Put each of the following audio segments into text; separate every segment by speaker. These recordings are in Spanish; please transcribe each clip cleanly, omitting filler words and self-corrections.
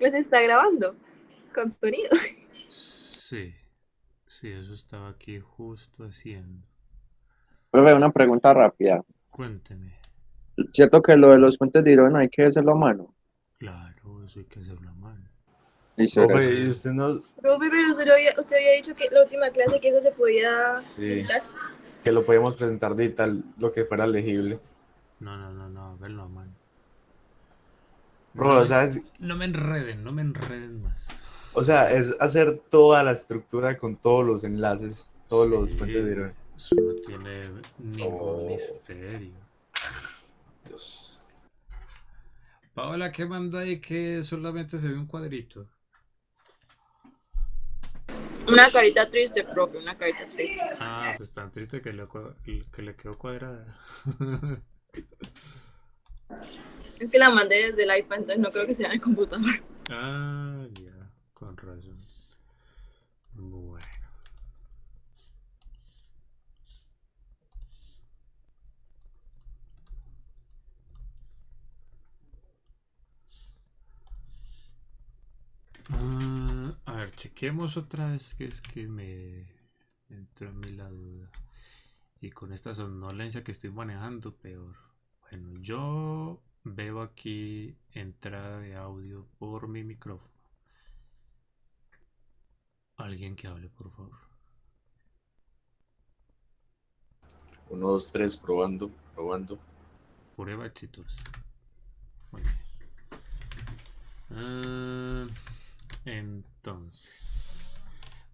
Speaker 1: clase está grabando con sonido.
Speaker 2: Sí, sí, eso estaba aquí justo haciendo.
Speaker 3: Profe, una pregunta rápida.
Speaker 2: Cuénteme.
Speaker 3: ¿Cierto que lo de los puentes de hidrógeno hay que hacerlo a mano?
Speaker 2: Claro, eso hay que hacerlo a mano.
Speaker 3: Listo,
Speaker 4: Profe, y
Speaker 3: gracias.
Speaker 4: usted no,
Speaker 1: Profe, pero usted había dicho que la última clase que eso se podía
Speaker 4: sí,
Speaker 1: editar.
Speaker 4: que lo podíamos presentar digital, lo que fuera legible.
Speaker 2: No, háganlo a mano. No
Speaker 4: Profe, o
Speaker 2: me,
Speaker 4: sea,
Speaker 2: no me enreden más.
Speaker 4: es hacer toda la estructura con todos los enlaces, todos los puentes de
Speaker 2: Sí,
Speaker 4: hidrógeno.
Speaker 2: eso no tiene ningún
Speaker 4: Oh,
Speaker 2: misterio.
Speaker 4: Dios.
Speaker 2: Paola, ¿qué manda ahí que solamente se ve un cuadrito?
Speaker 1: Una carita triste, profe, una carita triste.
Speaker 2: Ah, pues tan triste que le quedó cuadrada.
Speaker 1: Es que la mandé desde el iPad, entonces no creo que sea en el computador.
Speaker 2: Ah, ya, con razón. Bueno. A ver, chequemos otra vez que es que me entró en mí la duda. Y con esta somnolencia que estoy manejando, peor. Bueno, yo veo aquí entrada de audio por mi micrófono. Alguien que hable, por favor.
Speaker 4: 1, 2, 3, probando, probando.
Speaker 2: Prueba exitosa. Muy bien. Ah, entonces,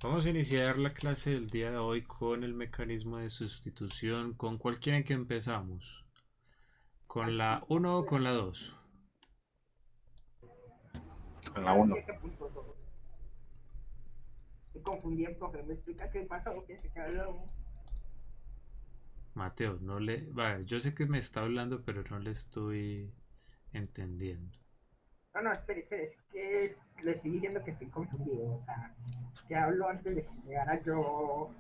Speaker 2: vamos a iniciar la clase del día de hoy con el mecanismo de sustitución. ¿Con cuál quieren que empezamos? ¿Con la uno o con la 2?
Speaker 4: Con la 1.
Speaker 5: Me confundí, profe, me explica qué pasó, que se quedó.
Speaker 2: Mateo, no le... Vale, yo sé que me está hablando, pero no le estoy entendiendo.
Speaker 5: No, no, espere, es que le estoy diciendo que estoy confundido, o sea, que hablo antes de que llegara yo.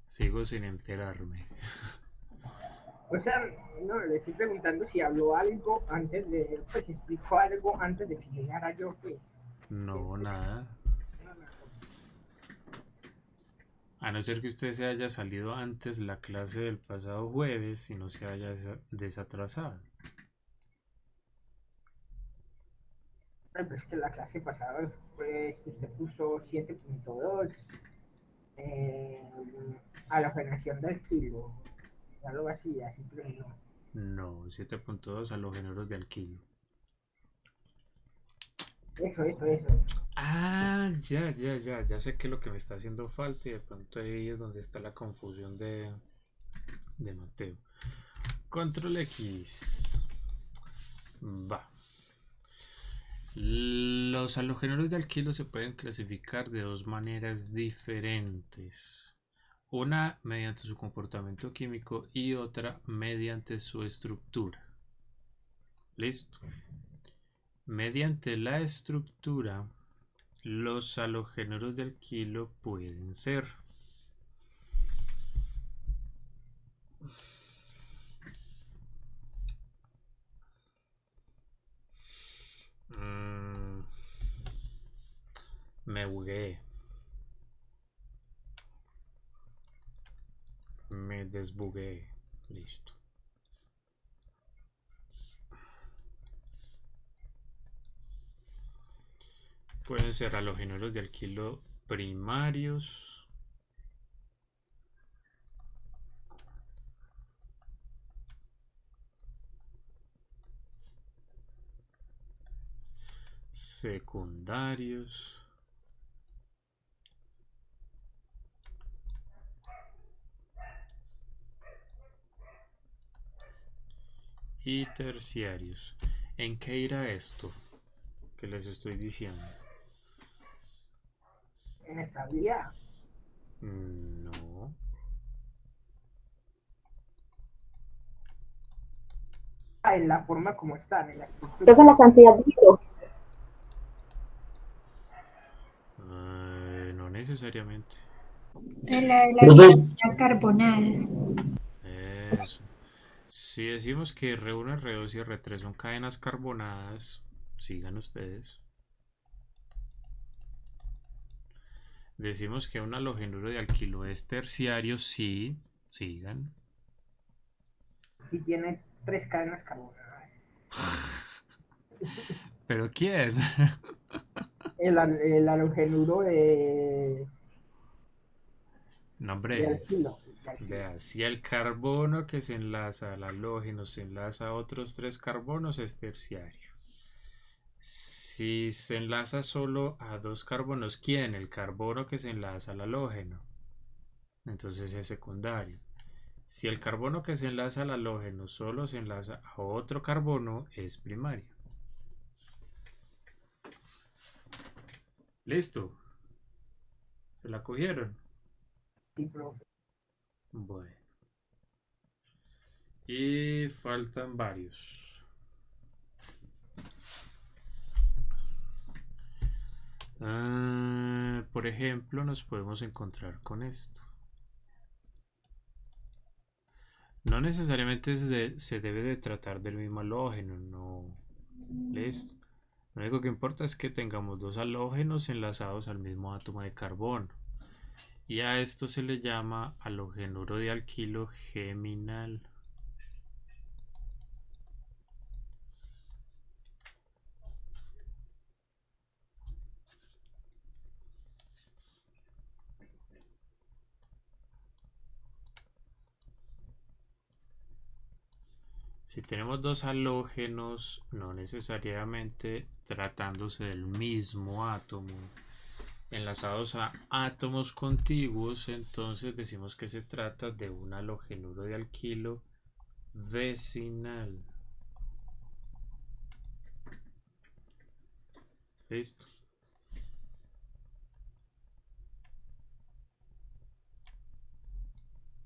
Speaker 2: Sigo sin enterarme.
Speaker 5: O sea, no, le estoy preguntando si habló algo antes de, pues si explicó algo antes de que llegara yo, pues.
Speaker 2: No, nada.
Speaker 5: No, no,
Speaker 2: A no ser que usted se haya salido antes la clase del pasado jueves y no se haya desatrasado.
Speaker 5: pues que la clase pasada, pues usted puso 7.2 eh, a la generación del kilo, algo así, así terminó.
Speaker 2: No, 7.2 a los géneros de alquilo.
Speaker 5: Eso.
Speaker 2: Ah, ya sé que lo que me está haciendo falta y de pronto ahí es donde está la confusión de Mateo. Control X. Va. Los halogéneros de alquilo se pueden clasificar de dos maneras diferentes. Una mediante su comportamiento químico y otra mediante su estructura. Listo. Mediante la estructura, los halogéneros de alquilo pueden ser mm, me bugué, me desbugué. Listo. Pueden ser halogéneros de alquilo primarios, secundarios y terciarios. ¿En qué irá esto que les estoy diciendo?
Speaker 5: En estabilidad.
Speaker 2: No.
Speaker 5: En la forma como están, en la
Speaker 6: Creo que
Speaker 5: estructura.
Speaker 6: la cantidad de hidrógeno.
Speaker 2: No necesariamente.
Speaker 6: En la de
Speaker 3: Profe,
Speaker 6: las carbonadas.
Speaker 2: Eso. Si decimos que R1, R2 y R3 son cadenas carbonadas, sigan ustedes. Decimos que un halogenuro de alquilo es terciario, sí, sigan.
Speaker 5: Si tiene 3 cadenas carbonadas.
Speaker 2: ¿Pero quién?
Speaker 5: El halogenuro
Speaker 2: No,
Speaker 5: de
Speaker 2: hombre.
Speaker 5: alquilo. De alquilo.
Speaker 2: Vea, si el carbono que se enlaza al halógeno se enlaza a otros 3 carbonos es terciario. Si se enlaza solo a 2 carbonos, ¿quién? El carbono que se enlaza al halógeno. Entonces es secundario. Si el carbono que se enlaza al halógeno solo se enlaza a otro carbono, es primario. Listo. ¿Se la cogieron?
Speaker 5: Sí, profe.
Speaker 2: Bueno. Y faltan varios. Por ejemplo, nos podemos encontrar con esto. No necesariamente se debe de tratar del mismo halógeno, no. ¿Listo? Lo único que importa es que tengamos 2 halógenos enlazados al mismo átomo de carbono. Y a esto se le llama halogenuro de alquilo geminal. Si tenemos 2 halógenos, no necesariamente tratándose del mismo átomo, enlazados a átomos contiguos, entonces decimos que se trata de un halogenuro de alquilo vecinal. Listo.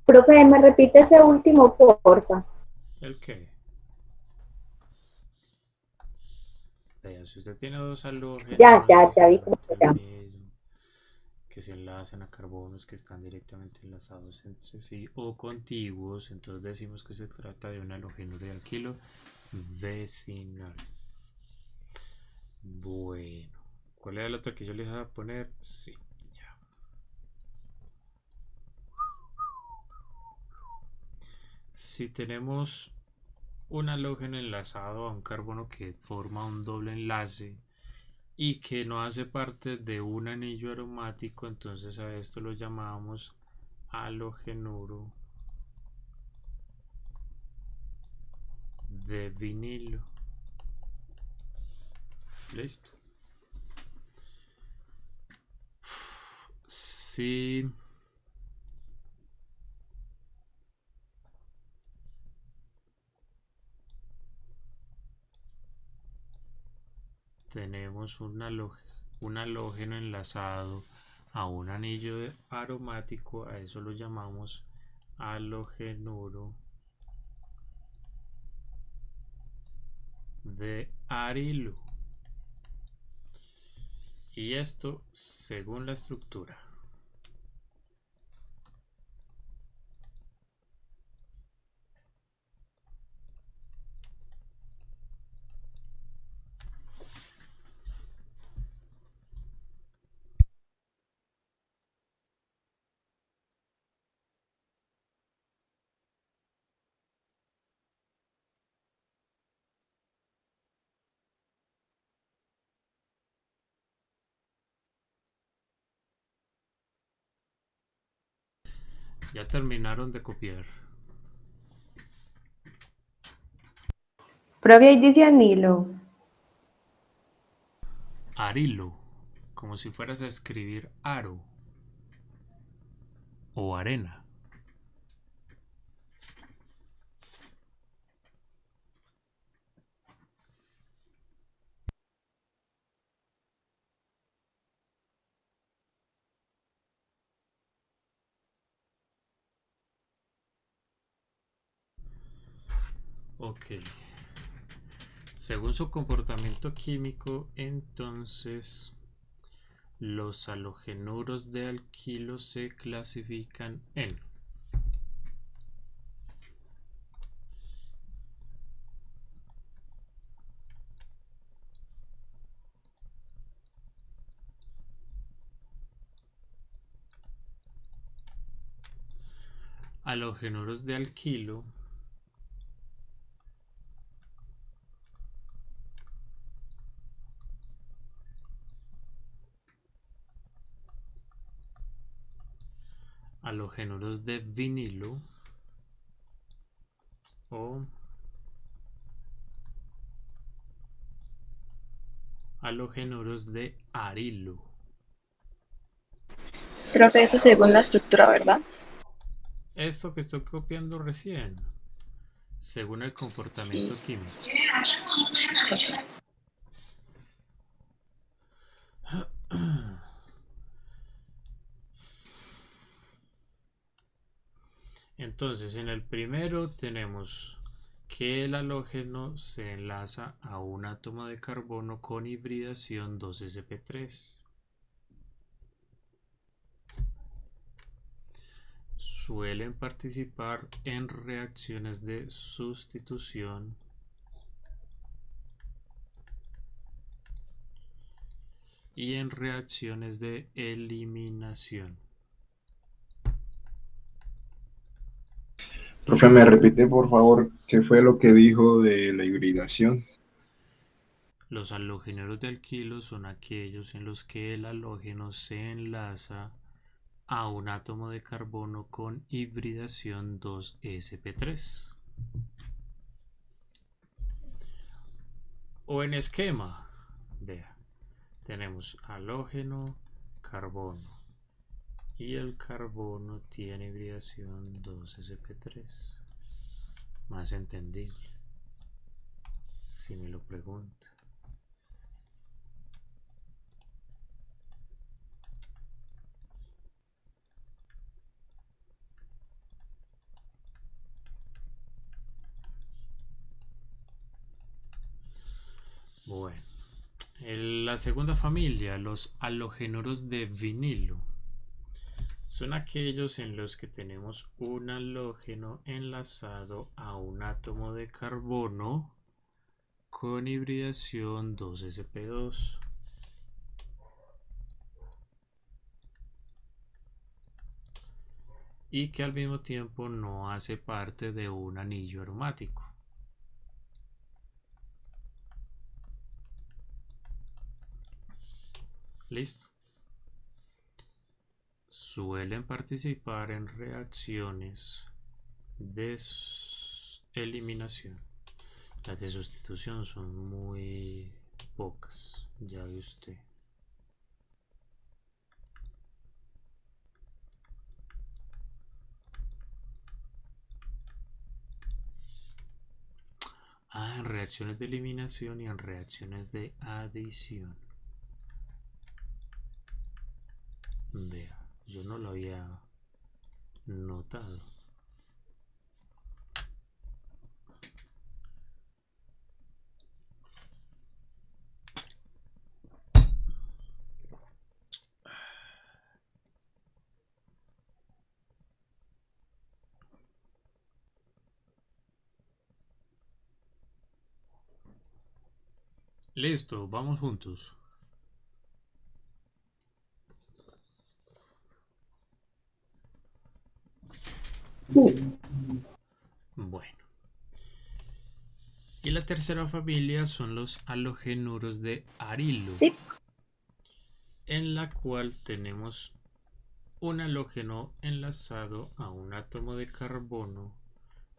Speaker 7: Profe, ¿me repite ese último, porfa?
Speaker 2: ¿El qué? Vea, si usted tiene 2 halógenos,
Speaker 7: Ya vi cómo se llama.
Speaker 2: que se enlazan a carbonos que están directamente enlazados entre sí o contiguos, entonces decimos que se trata de un halogenuro de alquilo vecinal. Bueno, ¿cuál era el otro que yo les iba a poner? Sí, ya. Si tenemos un halógeno enlazado a un carbono que forma un doble enlace y que no hace parte de un anillo aromático, entonces a esto lo llamamos halogenuro de vinilo. Listo. Si tenemos un halógeno enlazado a un anillo aromático, a eso lo llamamos halogenuro de arilo. Y esto según la estructura. Ya terminaron de copiar.
Speaker 8: Profe, ahí dice anilo.
Speaker 2: Arilo, como si fueras a escribir aro o arena. Ok. Según su comportamiento químico, entonces Los halogenuros de alquilo se clasifican en halogenuros de alquilo, halogenuros de vinilo o halogenuros de arilo.
Speaker 8: Profe, eso según la estructura, ¿verdad?
Speaker 2: Esto que estoy copiando recién, según el comportamiento químico. Entonces, en el primero tenemos que el halógeno se enlaza a un átomo de carbono con hibridación 2sp3. Suelen participar en reacciones de sustitución y en reacciones de eliminación.
Speaker 9: Profe, ¿me repite por favor qué fue lo que dijo de la hibridación?
Speaker 2: Los halógenos de alquilo son aquellos en los que el halógeno se enlaza a un átomo de carbono con hibridación 2sp3. O en esquema, vea, tenemos halógeno, carbono, y el carbono tiene hibridación 2sp3. Más entendible, si me lo pregunta. Bueno, la segunda familia, los halogenuros de vinilo, son aquellos en los que tenemos un halógeno enlazado a un átomo de carbono con hibridación 2sp2. Y que al mismo tiempo no hace parte de un anillo aromático. ¿Listo? Suelen participar en reacciones de eliminación. Las de sustitución son muy pocas, ya ve usted. En reacciones de eliminación y en reacciones de adición. Vea, yo no lo había notado. Listo, vamos juntos. Bueno. Y la tercera familia son los halogenuros de arilo.
Speaker 8: Sí.
Speaker 2: En la cual tenemos un halógeno enlazado a un átomo de carbono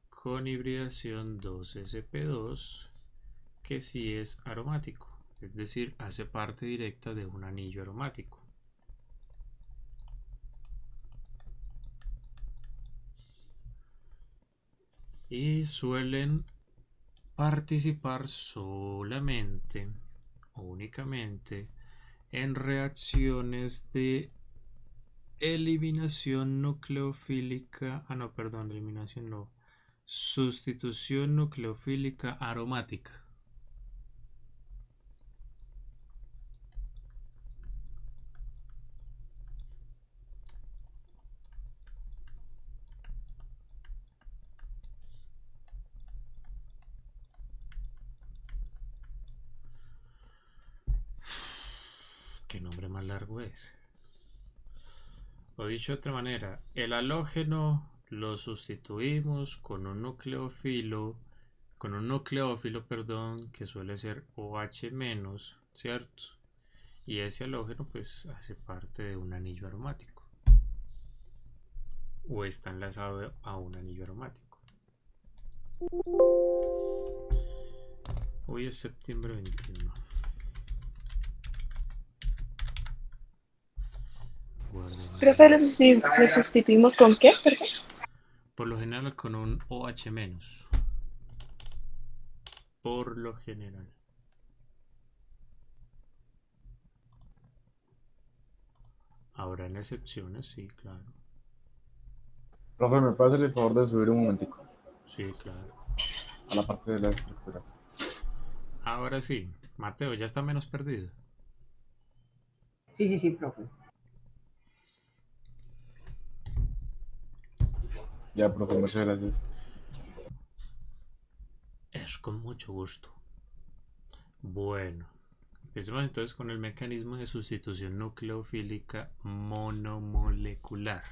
Speaker 2: con hibridación 2sp2 que sí es aromático, es decir, hace parte directa de un anillo aromático. Y suelen participar solamente o únicamente en reacciones de eliminación nucleofílica, eliminación no, sustitución nucleofílica aromática. ¿Qué nombre más largo es? O dicho de otra manera, el halógeno lo sustituimos con un nucleófilo, perdón, que suele ser OH-, ¿cierto? Y ese halógeno pues hace parte de un anillo aromático. O está enlazado a un anillo aromático. Hoy es septiembre 21.
Speaker 8: Profe, ¿lo sustituimos con qué? Perdón.
Speaker 2: Por lo general con un OH-. Por lo general. Habrán excepciones, sí, claro.
Speaker 4: Profe, ¿me puede hacer el favor de subir un momentico
Speaker 2: Sí, claro.
Speaker 4: a la parte de las estructuras?
Speaker 2: Ahora sí, Mateo, ya está menos perdido.
Speaker 5: Sí, profe.
Speaker 4: Ya, profe, muchas gracias.
Speaker 2: Es con mucho gusto. Bueno, empecemos entonces con el mecanismo de sustitución nucleofílica monomolecular.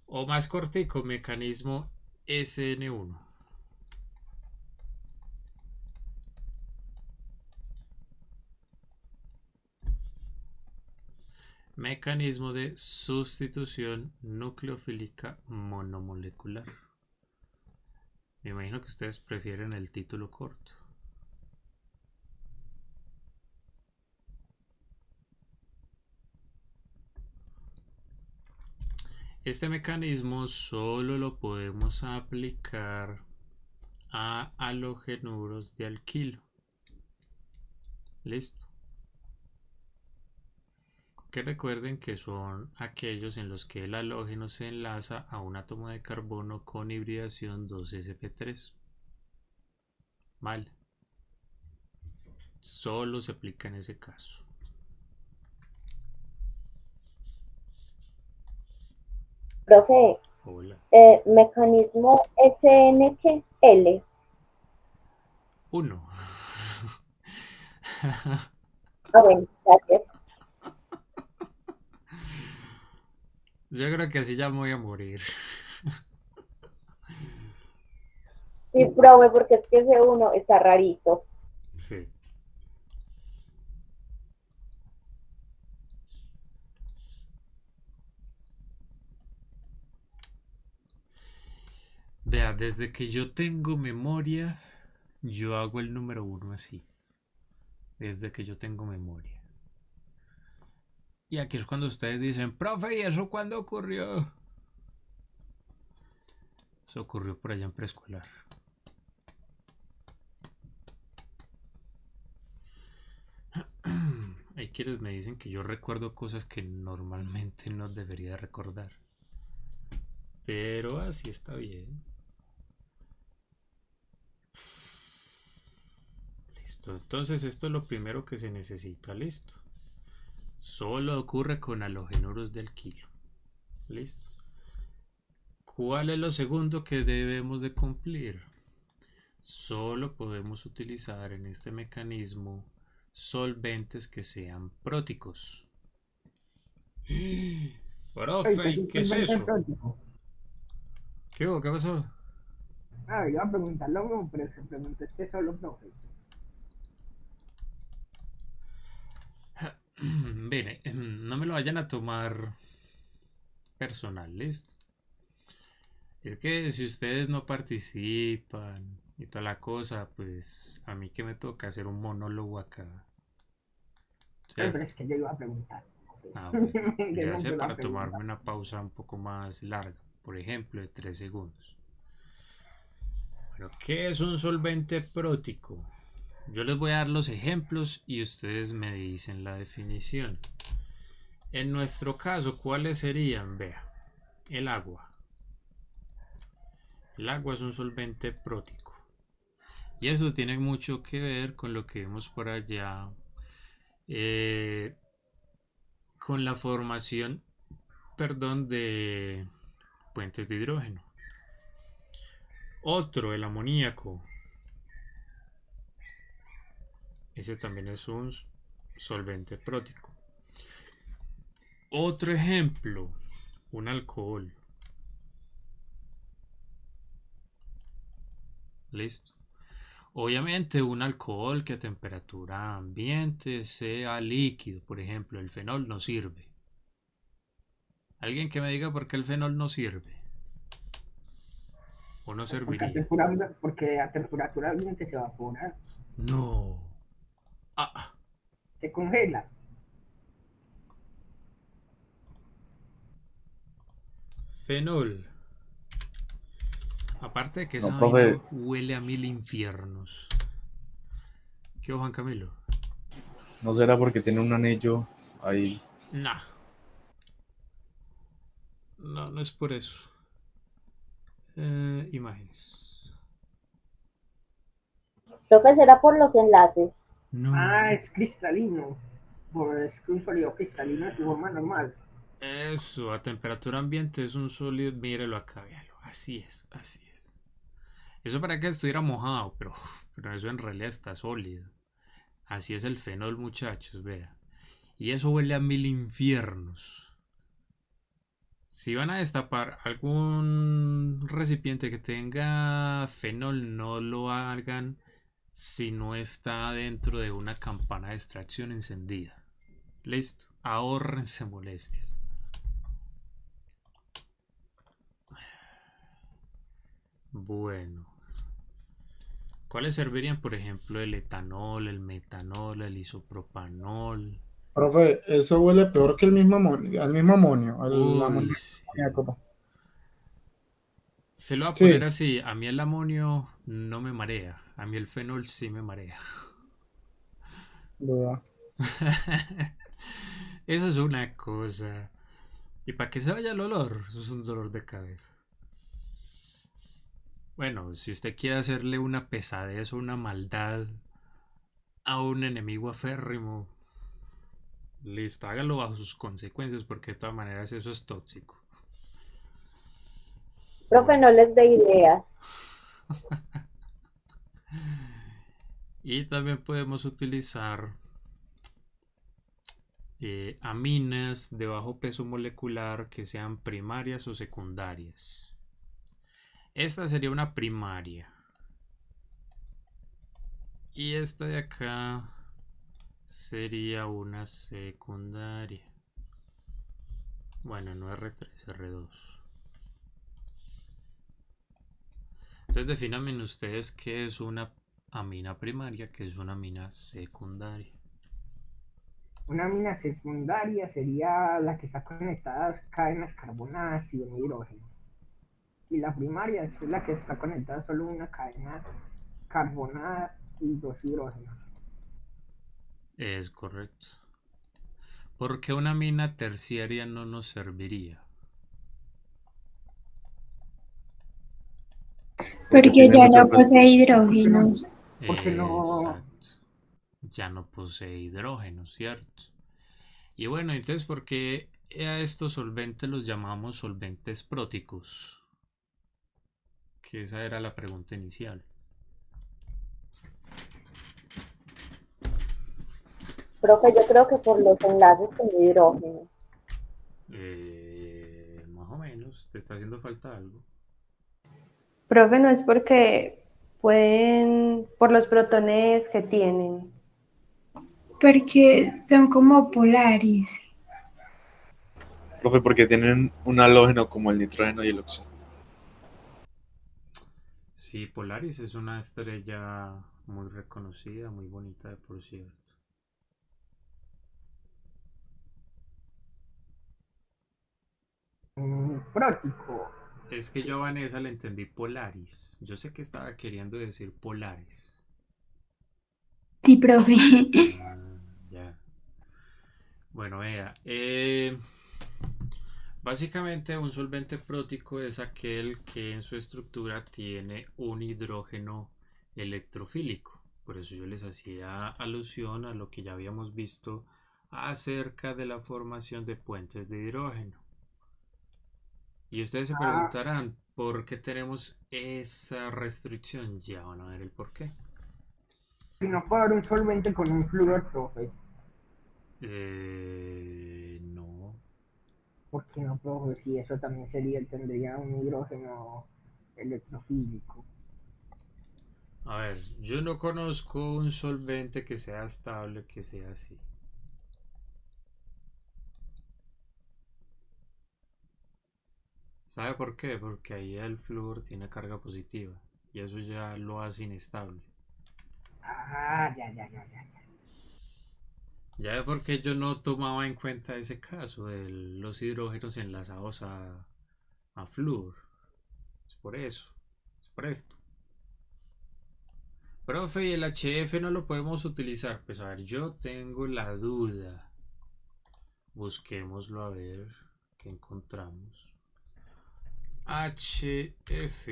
Speaker 2: O más cortico, mecanismo SN1. Mecanismo de sustitución nucleofílica monomolecular. Me imagino que ustedes prefieren el título corto. Este mecanismo solo lo podemos aplicar a halogenuros de alquilo. ¿Listo? Que recuerden que son aquellos en los que el halógeno se enlaza a un átomo de carbono con hibridación 2sp3. Vale. Solo se aplica en ese caso.
Speaker 7: Profe,
Speaker 2: Hola.
Speaker 7: mecanismo SNQL.
Speaker 2: 1.
Speaker 7: Bueno, gracias.
Speaker 2: Yo creo que así ya me voy a morir.
Speaker 7: Sí, profe, porque es que ese uno está rarito.
Speaker 2: Sí. Vea, desde que yo tengo memoria, yo hago el número 1 así. Desde que yo tengo memoria. Y aquí es cuando ustedes dicen, profe, ¿y eso cuándo ocurrió? Eso ocurrió por allá en preescolar. Hay quienes me dicen que yo recuerdo cosas que normalmente no debería recordar. Pero así está bien. Listo. Entonces esto es lo primero que se necesita. Listo. Solo ocurre con halogenuros de alquilo. Listo. ¿Cuál es lo segundo que debemos de cumplir? Solo podemos utilizar en este mecanismo solventes que sean próticos. Profe, ¿qué es eso? ¿Qué hubo? ¿Qué pasó?
Speaker 5: Iba a preguntar lo mismo, pero se preguntó este solo, profe.
Speaker 2: Mire, no me lo vayan a tomar personal, ¿listo? Es que si ustedes no participan y toda la cosa, pues a mí que me toca hacer un monólogo acá.
Speaker 5: Pero es que yo iba a preguntar.
Speaker 2: Ah, bueno.
Speaker 5: Yo
Speaker 2: Ya
Speaker 5: no
Speaker 2: sé
Speaker 5: quiero
Speaker 2: para
Speaker 5: la
Speaker 2: tomarme
Speaker 5: pregunta.
Speaker 2: una pausa un poco más larga, por ejemplo, de 3 segundos. Bueno, ¿qué es un solvente prótico? Yo les voy a dar los ejemplos y ustedes me dicen la definición. En nuestro caso, ¿cuáles serían? Vea, el agua. El agua es un solvente prótico. Y eso tiene mucho que ver con lo que vemos por allá, con la formación, perdón, de puentes de hidrógeno. Otro, el amoníaco. Ese también es un solvente prótico. Otro ejemplo, un alcohol. Listo. Obviamente un alcohol que a temperatura ambiente sea líquido, por ejemplo, el fenol no sirve. Alguien que me diga por qué el fenol no sirve o no serviría.
Speaker 5: Porque a temperatura ambiente se evapora,
Speaker 2: No. Ah,
Speaker 5: se congela.
Speaker 2: fenol. Aparte de que esa
Speaker 4: No,
Speaker 2: vaina
Speaker 4: profe,
Speaker 2: huele a mil infiernos. ¿Qué, Juan Camilo?
Speaker 4: ¿no será porque tiene un anillo ahí?
Speaker 2: Nah. No, no es por eso. Imágenes.
Speaker 7: Profe, será por los enlaces.
Speaker 2: No.
Speaker 5: Ah, es cristalino. Es que un sólido cristalino de su forma normal.
Speaker 2: Eso, a temperatura ambiente es un sólido. Mírelo acá, véalo. Así es, así es. Eso para que estuviera mojado, pero eso en realidad está sólido. Así es el fenol, muchachos, vea. Y eso huele a mil infiernos. Si van a destapar algún recipiente que tenga fenol, no lo hagan si no está dentro de una campana de extracción encendida. Listo, ahórrense molestias. Bueno, ¿cuáles servirían? Por ejemplo, el etanol, el metanol, el isopropanol.
Speaker 10: Profe, eso huele peor que el mismo amonio, al mismo amonio, al
Speaker 2: Uy, sí.
Speaker 10: amoníaco.
Speaker 2: Se lo voy a poner
Speaker 10: Sí,
Speaker 2: así. A mí el amonio no me marea. A mí el fenol sí me marea.
Speaker 10: vea.
Speaker 2: Eso es una cosa. Y para que se vaya el olor, eso es un dolor de cabeza. Bueno, si usted quiere hacerle una pesadez o una maldad a un enemigo aférrimo, listo, hágalo bajo sus consecuencias porque de todas maneras eso es tóxico.
Speaker 7: Profe, no les dé ideas.
Speaker 2: Y también podemos utilizar aminas de bajo peso molecular que sean primarias o secundarias. Esta sería una primaria. Y esta de acá sería una secundaria. Bueno, no R3, R2. Entonces defínanme ustedes qué es una amina primaria, qué es una amina secundaria.
Speaker 5: Una amina secundaria sería la que está conectada a cadenas carbonadas y un hidrógeno. Y la primaria es la que está conectada solo a una cadena carbonada y dos hidrógenos.
Speaker 2: Es correcto. ¿Por qué una amina terciaria no nos serviría?
Speaker 6: Porque
Speaker 4: tiene
Speaker 6: ya
Speaker 4: mucha
Speaker 6: no posee hidrógenos.
Speaker 5: Porque no,
Speaker 2: Exacto. Ya no posee hidrógeno, ¿cierto? Y bueno, entonces, ¿por qué a estos solventes los llamamos solventes próticos? Que esa era la pregunta inicial.
Speaker 7: Profe, yo creo que por los enlaces con hidrógeno.
Speaker 2: Más o menos, ¿te está haciendo falta algo?
Speaker 8: Profe, no es porque pueden, por los protones que tienen.
Speaker 6: Porque son como polares.
Speaker 4: Profe, porque tienen un halógeno como el nitrógeno y el oxígeno.
Speaker 2: Sí, Polaris es una estrella muy reconocida, muy bonita de por cierto.
Speaker 5: prótico.
Speaker 2: Es que yo a Vanessa le entendí Polaris. Yo sé que estaba queriendo decir Polaris.
Speaker 6: Sí, profe.
Speaker 2: Ya. Bueno, vea. Básicamente un solvente prótico es aquel que en su estructura tiene un hidrógeno electrofílico. Por eso yo les hacía alusión a lo que ya habíamos visto acerca de la formación de puentes de hidrógeno. Y ustedes se preguntarán por qué tenemos esa restricción. Ya van a ver el por qué.
Speaker 5: Si no puede haber un solvente con un flúor, profe.
Speaker 2: No.
Speaker 5: ¿Por qué no, profe? Si eso también tendría un hidrógeno electrofílico.
Speaker 2: A ver, yo no conozco un solvente que sea estable, que sea así. ¿Sabe por qué? Porque ahí el flúor tiene carga positiva y eso ya lo hace inestable.
Speaker 5: Ah, ya.
Speaker 2: Ya ve por qué yo no tomaba en cuenta ese caso de los hidrógenos enlazados a flúor. Es por eso. Es por esto. Profe, ¿y el HF no lo podemos utilizar? Pues a ver, yo tengo la duda. Busquémoslo a ver qué encontramos. HF.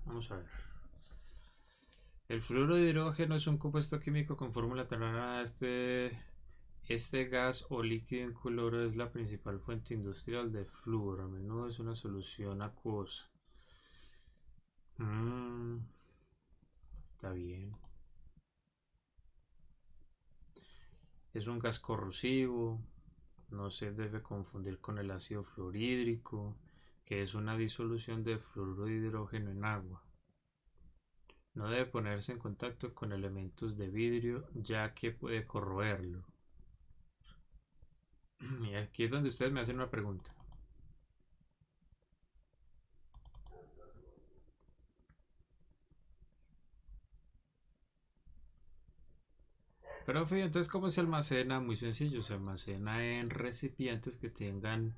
Speaker 2: Vamos a ver. El fluoruro de hidrógeno es un compuesto químico con fórmula terana. Este gas o líquido incoloro es la principal fuente industrial de flúor. A menudo es una solución acuosa. Está bien. Es un gas corrosivo. No se debe confundir con el ácido fluorhídrico, que es una disolución de fluoruro de hidrógeno en agua. No debe ponerse en contacto con elementos de vidrio, ya que puede corroerlo. Y aquí es donde ustedes me hacen una pregunta. Profe, entonces ¿cómo se almacena? Muy sencillo, se almacena en recipientes que tengan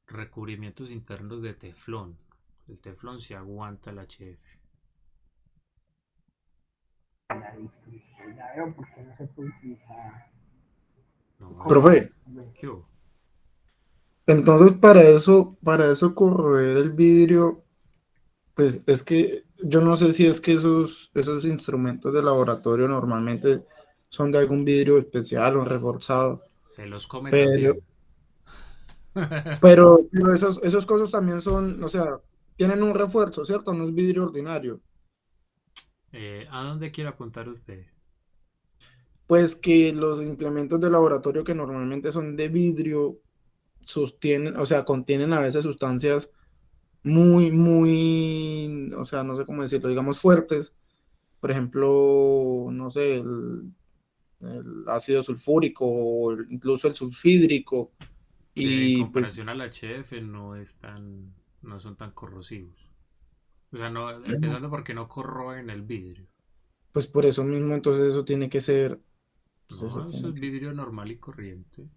Speaker 2: recubrimientos internos de teflón. El teflón se aguanta el HF.
Speaker 5: Ya veo por qué no se puede utilizar.
Speaker 2: No,
Speaker 10: Profe,
Speaker 2: ¿qué hubo?
Speaker 10: entonces para eso corroer el vidrio, pues es que yo no sé si es que esos instrumentos de laboratorio normalmente son de algún vidrio especial o reforzado,
Speaker 2: Se los come
Speaker 10: pero,
Speaker 2: también.
Speaker 10: pero esos cosas también son, o sea, tienen un refuerzo, ¿cierto? No es vidrio ordinario.
Speaker 2: ¿A dónde quiere apuntar usted?
Speaker 10: Pues que los implementos de laboratorio que normalmente son de vidrio sostienen, o sea, contienen a veces sustancias muy, o sea, no sé cómo decirlo, digamos fuertes. Por ejemplo, no sé, el ácido sulfúrico o incluso el sulfídrico.
Speaker 2: Que en
Speaker 10: Y pues,
Speaker 2: comparación al HF no son tan corrosivos. O sea, no, empezando porque no corroen el vidrio.
Speaker 10: pues por eso mismo, entonces eso tiene que ser, pues eso
Speaker 2: No, eso
Speaker 10: tiene
Speaker 2: es
Speaker 10: que...
Speaker 2: vidrio normal y corriente.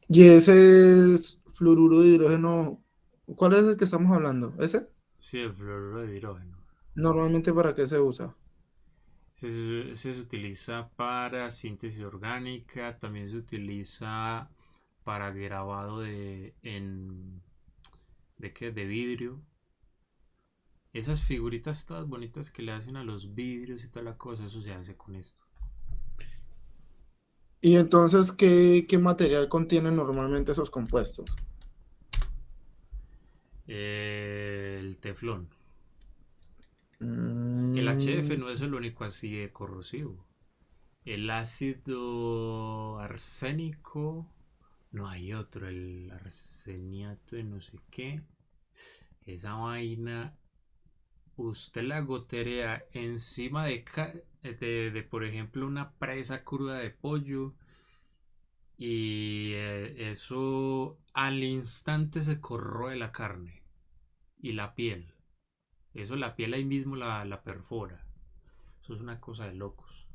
Speaker 10: Y ese es fluoruro de hidrógeno, ¿cuál es el que estamos hablando? ¿Ese?
Speaker 2: Sí, el fluoruro de hidrógeno.
Speaker 10: Normalmente, ¿para qué se usa?
Speaker 2: Se utiliza para síntesis orgánica, también se utiliza para grabado ¿de qué? De vidrio. Esas figuritas todas bonitas que le hacen a los vidrios y toda la cosa, eso se hace con esto.
Speaker 10: Y entonces, ¿qué material contienen normalmente esos compuestos?
Speaker 2: El teflón. El HF
Speaker 10: Mm,
Speaker 2: no es el único así de corrosivo. El ácido arsénico, no hay otro, el arseniato de no sé qué. Esa vaina, usted la goterea encima de, por ejemplo, una presa cruda de pollo y eso al instante se corroe la carne y la piel. Eso la piel ahí mismo la perfora. Eso es una cosa de locos.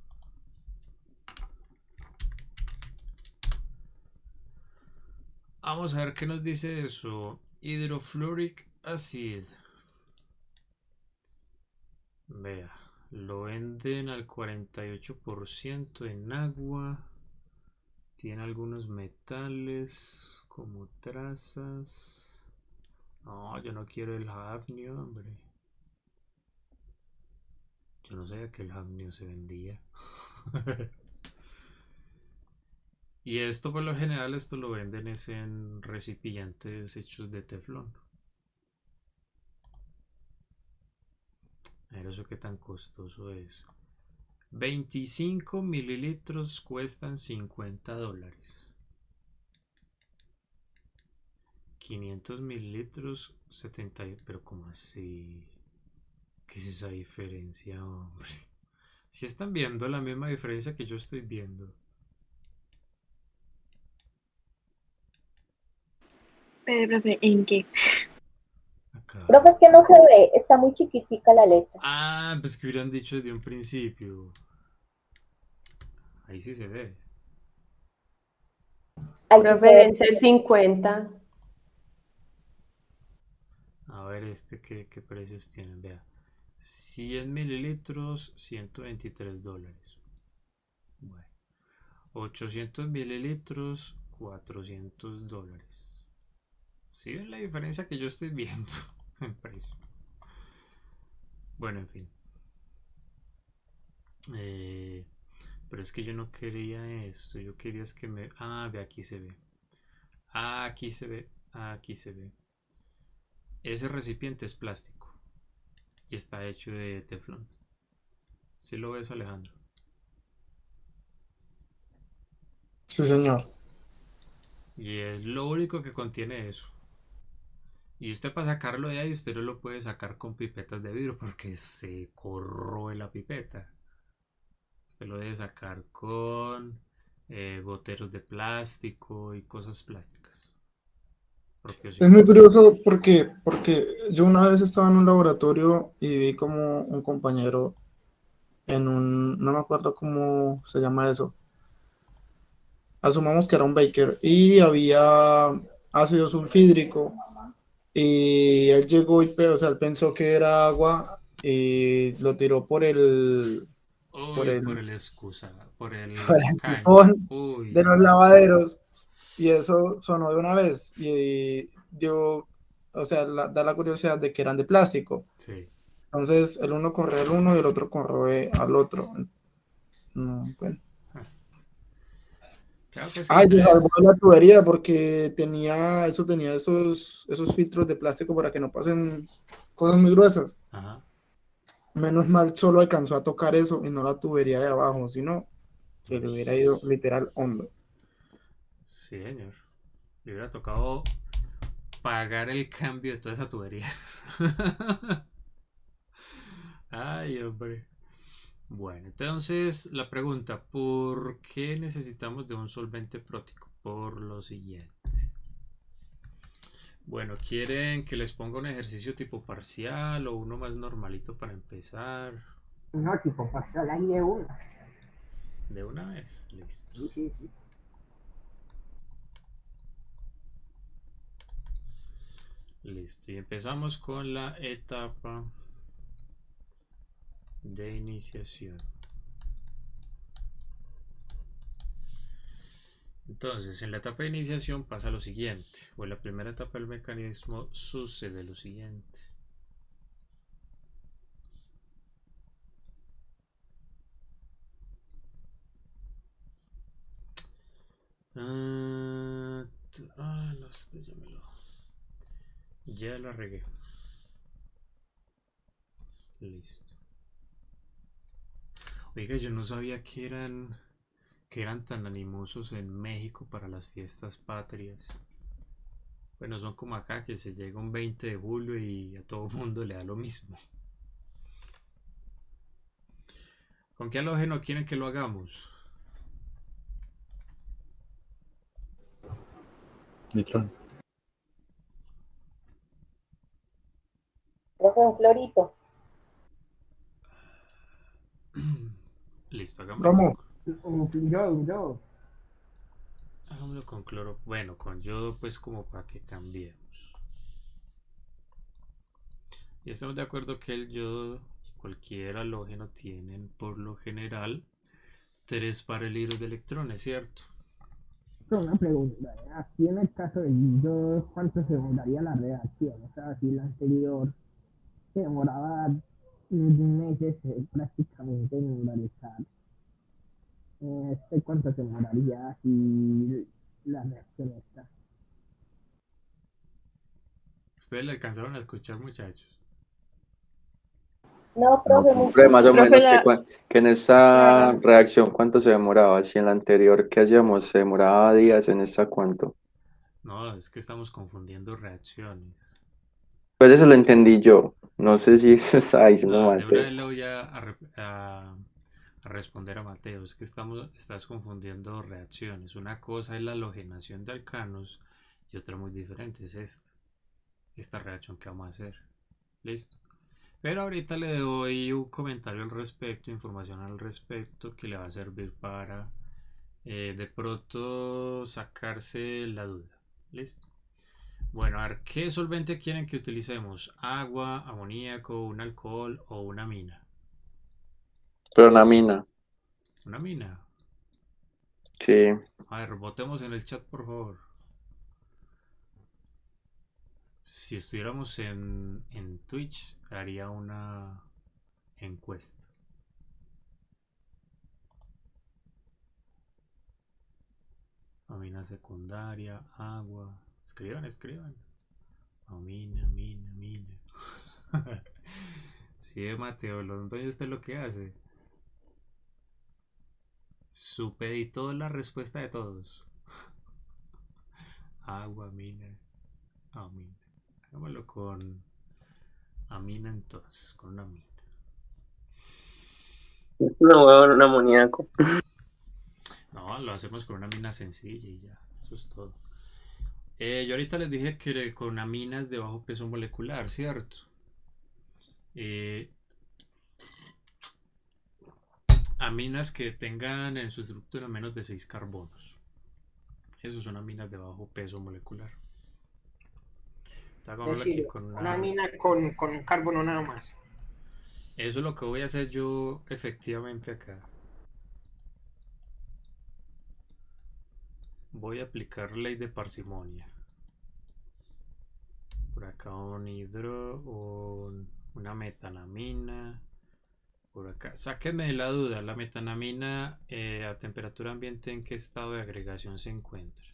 Speaker 2: Vamos a ver qué nos dice eso. Hydrofluoric acid. Vea, lo venden al 48% en agua. Tiene algunos metales como trazas. No, yo no quiero el hafnio, hombre. Yo no sabía que el hafnio se vendía. Y esto por lo general esto lo venden es en recipientes hechos de teflón. A ver eso qué tan costoso es. 25 mililitros cuestan $50. 500 mililitros, 70. Pero ¿cómo así? ¿Qué es esa diferencia, hombre? Si están viendo la misma diferencia que yo estoy viendo.
Speaker 6: Pero, profe, ¿en qué?
Speaker 2: Acá.
Speaker 7: Profe, es que no se ve, está muy chiquitica la letra.
Speaker 2: Ah, pues que hubieran dicho desde un principio. Ahí sí se ve.
Speaker 7: Ahí sí
Speaker 8: Profe,
Speaker 7: se ve.
Speaker 8: deben ser 50.
Speaker 2: A ver, ¿qué precios tienen? Vea. 100 mililitros, $123. Bueno. 800 mililitros, $400. ¿Sí ven la diferencia que yo estoy viendo en precio? Bueno, en fin. Pero es que yo no quería esto. Yo quería es que me... Ah, ve, aquí se ve. Aquí se ve. Aquí se ve. Ese recipiente es plástico. Y está hecho de teflón. ¿Sí lo ves, Alejandro?
Speaker 10: Sí, señor.
Speaker 2: Y es lo único que contiene eso. Y usted para sacarlo de ahí, usted no lo puede sacar con pipetas de vidrio porque se corroe la pipeta. Usted lo debe sacar con goteros de plástico y cosas plásticas. Propios
Speaker 10: Es muy curioso porque yo una vez estaba en un laboratorio y vi como un compañero no me acuerdo cómo se llama eso. Asumamos que era un baker y había ácido sulfídrico y él llegó o sea, él pensó que era agua y lo tiró por
Speaker 2: Uy,
Speaker 10: el,
Speaker 2: por el excusa, por
Speaker 10: por
Speaker 2: el
Speaker 10: el
Speaker 2: caño.
Speaker 10: sifón
Speaker 2: Uy,
Speaker 10: de los
Speaker 2: no.
Speaker 10: lavaderos y eso sonó de una vez y dio, o sea, da la curiosidad de que eran de plástico.
Speaker 2: Sí.
Speaker 10: Entonces el uno corre al uno y el otro corre al otro. No, bueno.
Speaker 2: Claro que es que
Speaker 10: Ay, se
Speaker 2: usted...
Speaker 10: salvó de la tubería porque tenía esos filtros de plástico para que no pasen cosas muy gruesas.
Speaker 2: Ajá.
Speaker 10: Menos mal solo alcanzó a tocar eso y no la tubería de abajo, si no, se le hubiera ido
Speaker 2: Ush.
Speaker 10: literal hondo.
Speaker 2: Sí, señor. Le hubiera tocado pagar el cambio de toda esa tubería. Ay, hombre. Bueno, entonces la pregunta, ¿por qué necesitamos de un solvente prótico? Por lo siguiente. Bueno, ¿quieren que les ponga un ejercicio tipo parcial o uno más normalito para empezar?
Speaker 5: No, tipo, pasó ahí de una.
Speaker 2: De una vez, listo.
Speaker 5: Sí, sí, sí.
Speaker 2: Listo, y empezamos con la etapa de iniciación. Entonces, en la etapa de iniciación pasa lo siguiente, o en la primera etapa del mecanismo sucede lo siguiente. No, esto ya la regué. Listo. Oiga, yo no sabía que eran tan animosos en México para las fiestas patrias. Bueno, son como acá que se llega un 20 de julio y a todo mundo le da lo mismo. ¿Con qué halógeno quieren que lo hagamos?
Speaker 4: Nitrón.
Speaker 7: Profe, un clorito.
Speaker 2: Listo, hagámoslo
Speaker 10: Bromo,
Speaker 2: hagámoslo con cloro. Bueno, con yodo pues como para que cambiemos. Y estamos de acuerdo que el yodo y cualquier halógeno tienen por lo general 3 paralelos de electrones, ¿cierto?
Speaker 5: Una pregunta, aquí en el caso del 2, ¿cuánto se demoraría la reacción? O sea, si la anterior se demoraba meses prácticamente en realizar, ¿cuánto se demoraría si la reacción está?
Speaker 2: Ustedes le alcanzaron a escuchar, muchachos.
Speaker 7: No, profe,
Speaker 3: Pero más o
Speaker 6: Profe,
Speaker 3: menos
Speaker 6: la,
Speaker 3: que en esta
Speaker 6: la-
Speaker 3: reacción, ¿cuánto se demoraba? Si en la anterior que hacíamos se demoraba días, ¿en esta cuánto?
Speaker 2: No, es que estamos confundiendo reacciones.
Speaker 3: Pues eso lo entendí yo. No sé si eso estaba diciendo
Speaker 2: No, de una
Speaker 3: Mateo.
Speaker 2: vez le voy a responder a Mateo. Es que estás confundiendo reacciones. Una cosa es la halogenación de alcanos y otra muy diferente es esta reacción que vamos a hacer. Listo. Pero ahorita le doy un comentario al respecto, información al respecto que le va a servir para de pronto sacarse la duda. Listo. Bueno, a ver, ¿qué solvente quieren que utilicemos? ¿Agua, amoníaco, un alcohol o una mina?
Speaker 3: Pero una mina.
Speaker 2: Una mina.
Speaker 3: Sí.
Speaker 2: A ver, votemos en el chat, por favor. Si estuviéramos en Twitch, haría una encuesta. Amina secundaria, agua. Escriban, escriban. Amina, mina, mina. Sí, Mateo, ¿y usted lo que hace? Supeditó la respuesta de todos. Agua, mina, amina. Hagámoslo con amina entonces, con una mina.
Speaker 11: No, huevón, un amoníaco.
Speaker 2: No, lo hacemos con una mina sencilla y ya. Eso es todo. Yo ahorita les dije que con aminas de bajo peso molecular, ¿cierto? Aminas que tengan en su estructura menos de 6 carbonos. Esos son aminas de bajo peso molecular.
Speaker 5: Es decir,
Speaker 2: con
Speaker 5: una mina con un carbono nada más.
Speaker 2: Eso es lo que voy a hacer yo efectivamente acá. Voy a aplicar ley de parsimonia. Por acá una metanamina. Por acá, sáquenme de la duda, la metanamina a temperatura ambiente, ¿en qué estado de agregación se encuentra?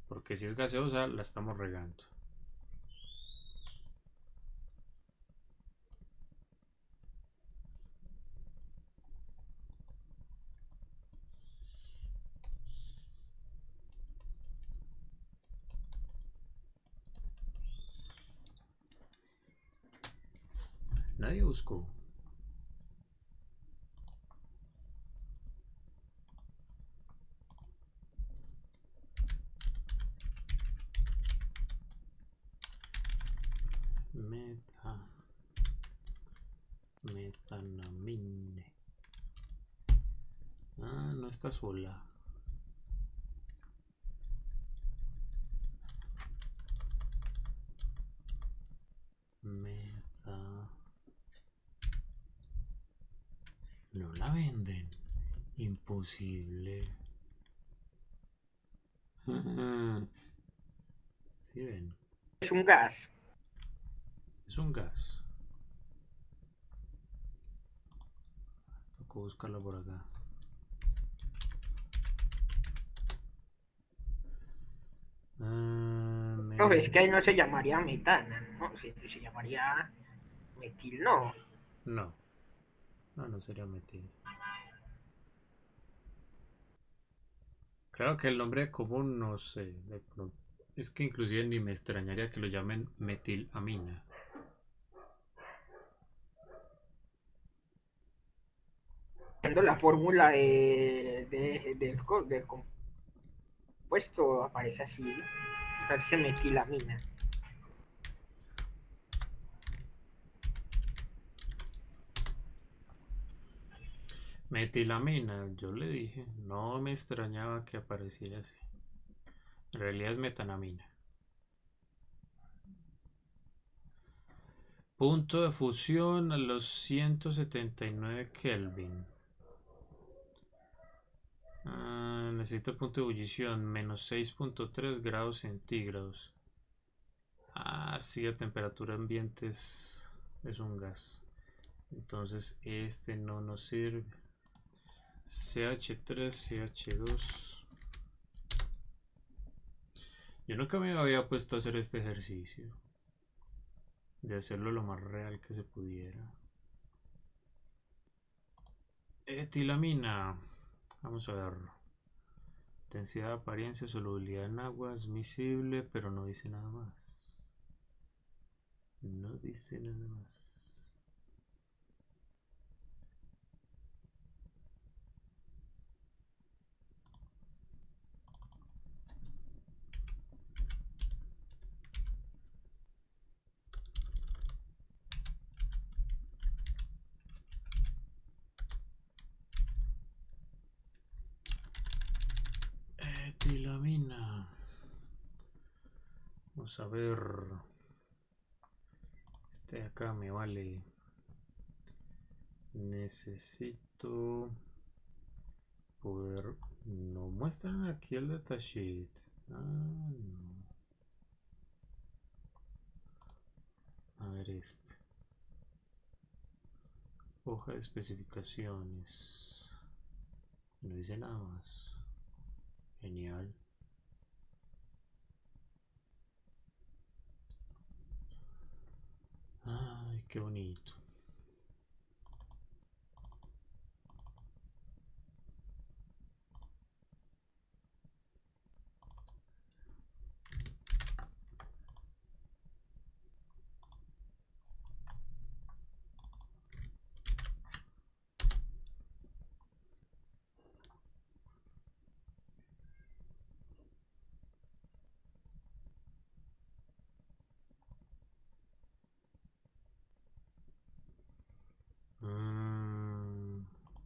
Speaker 2: Porque si es gaseosa, la estamos regando. Nadie buscó. Metanamine. Ah, no está sola. No la venden. Imposible. ¿Sí ven?
Speaker 5: Es un gas.
Speaker 2: Es un gas. Tocó buscarlo por acá.
Speaker 5: No, es que ahí no se llamaría metana, ¿no? Se llamaría metil, no.
Speaker 2: No. No sería metil. Claro que el nombre común no sé. Es que inclusive ni me extrañaría que lo llamen metilamina.
Speaker 5: Viendo la fórmula del compuesto aparece así, aparece metilamina.
Speaker 2: Metilamina, yo le dije, no me extrañaba que apareciera así. En realidad es metanamina. Punto de fusión a los 179 Kelvin. Necesito punto de ebullición, menos 6.3 grados centígrados. Sí, a temperatura ambiente es un gas. Entonces este no nos sirve. CH3, CH2. Yo nunca me había puesto a hacer este ejercicio. de hacerlo lo más real que se pudiera. Etilamina. Vamos a ver. Intensidad de apariencia, solubilidad en agua, es miscible, pero no dice nada más. No dice nada más. Etilamina. Vamos a ver. Este de acá me vale. Necesito poder. No muestran aquí el datasheet. Ah, no. A ver este. Hoja de especificaciones. No dice nada más. Genial. Ay, qué bonito.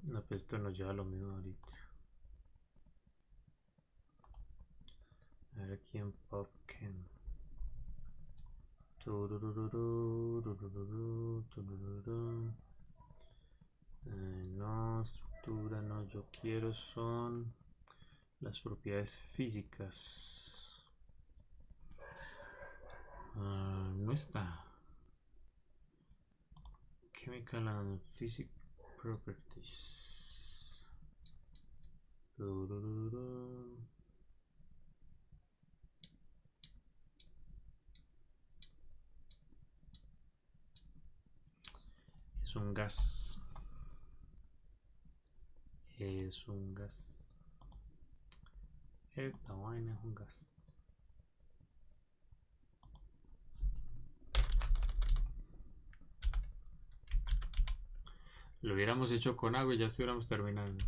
Speaker 2: No, pues esto nos lleva a lo mismo ahorita. A ver aquí en PubChem. No, estructura no, yo quiero son las propiedades físicas. No está. Chemical and Physical Properties. Es un gas. Es un gas. Esta vaina es un gas. Lo hubiéramos hecho con agua y ya estuviéramos terminando.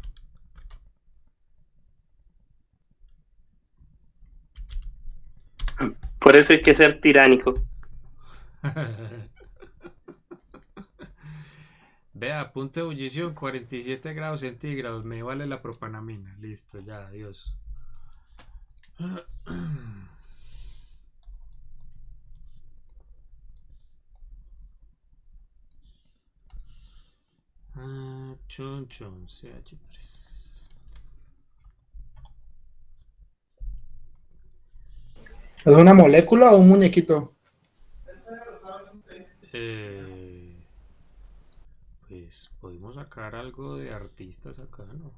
Speaker 11: Por eso hay que ser tiránico.
Speaker 2: Vea, punto de ebullición 47 grados centígrados. Me vale la propanamina. Listo, ya, adiós. Chun chun, CH3.
Speaker 10: ¿Es una molécula o un muñequito?
Speaker 2: Pues podemos sacar algo de artistas acá, ¿no?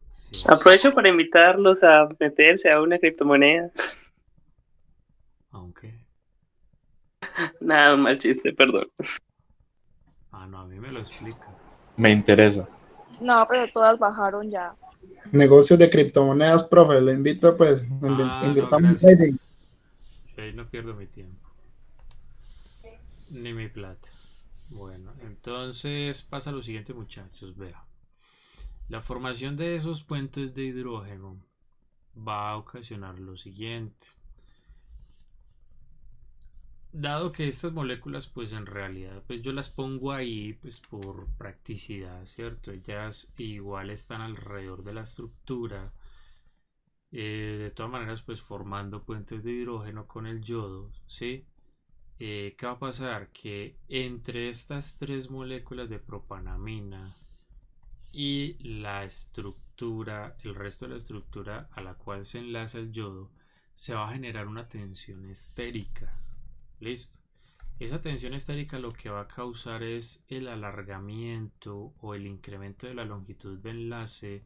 Speaker 2: Sí.
Speaker 11: Aprovecho para invitarlos a meterse a una criptomoneda.
Speaker 2: Aunque.
Speaker 11: Nada, un mal chiste, perdón.
Speaker 2: Ah, no, a mí me lo explica.
Speaker 4: Me interesa.
Speaker 6: No, pero todas bajaron ya.
Speaker 10: Negocios de criptomonedas, profe, le invito pues,
Speaker 2: No,
Speaker 10: invirtamos en
Speaker 2: gracias.
Speaker 10: trading.
Speaker 2: Yo ahí no pierdo mi tiempo. Ni mi plata. Bueno, entonces pasa lo siguiente, muchachos. Vea. La formación de esos puentes de hidrógeno va a ocasionar lo siguiente. Dado que estas moléculas pues en realidad pues yo las pongo ahí pues por practicidad, ¿cierto? Ellas igual están alrededor de la estructura, de todas maneras pues formando puentes de hidrógeno con el yodo, ¿sí? ¿Qué va a pasar? Que entre estas tres moléculas de propanamina y la estructura, el resto de la estructura a la cual se enlaza el yodo, se va a generar una tensión estérica. Listo. Esa tensión estérica lo que va a causar es el alargamiento o el incremento de la longitud de enlace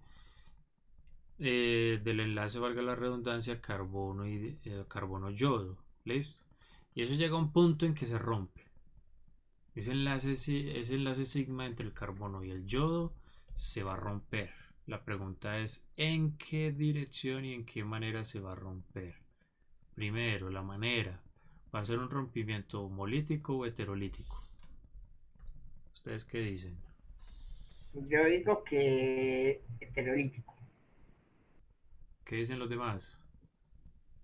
Speaker 2: del enlace, valga la redundancia, carbono y carbono yodo. ¿Listo? Y eso llega a un punto en que se rompe. Ese enlace sigma entre el carbono y el yodo se va a romper. La pregunta es ¿en qué dirección y en qué manera se va a romper? Primero, la manera. ¿Va a ser un rompimiento homolítico o heterolítico? ¿Ustedes qué dicen?
Speaker 5: Yo digo que heterolítico.
Speaker 2: ¿Qué dicen los demás?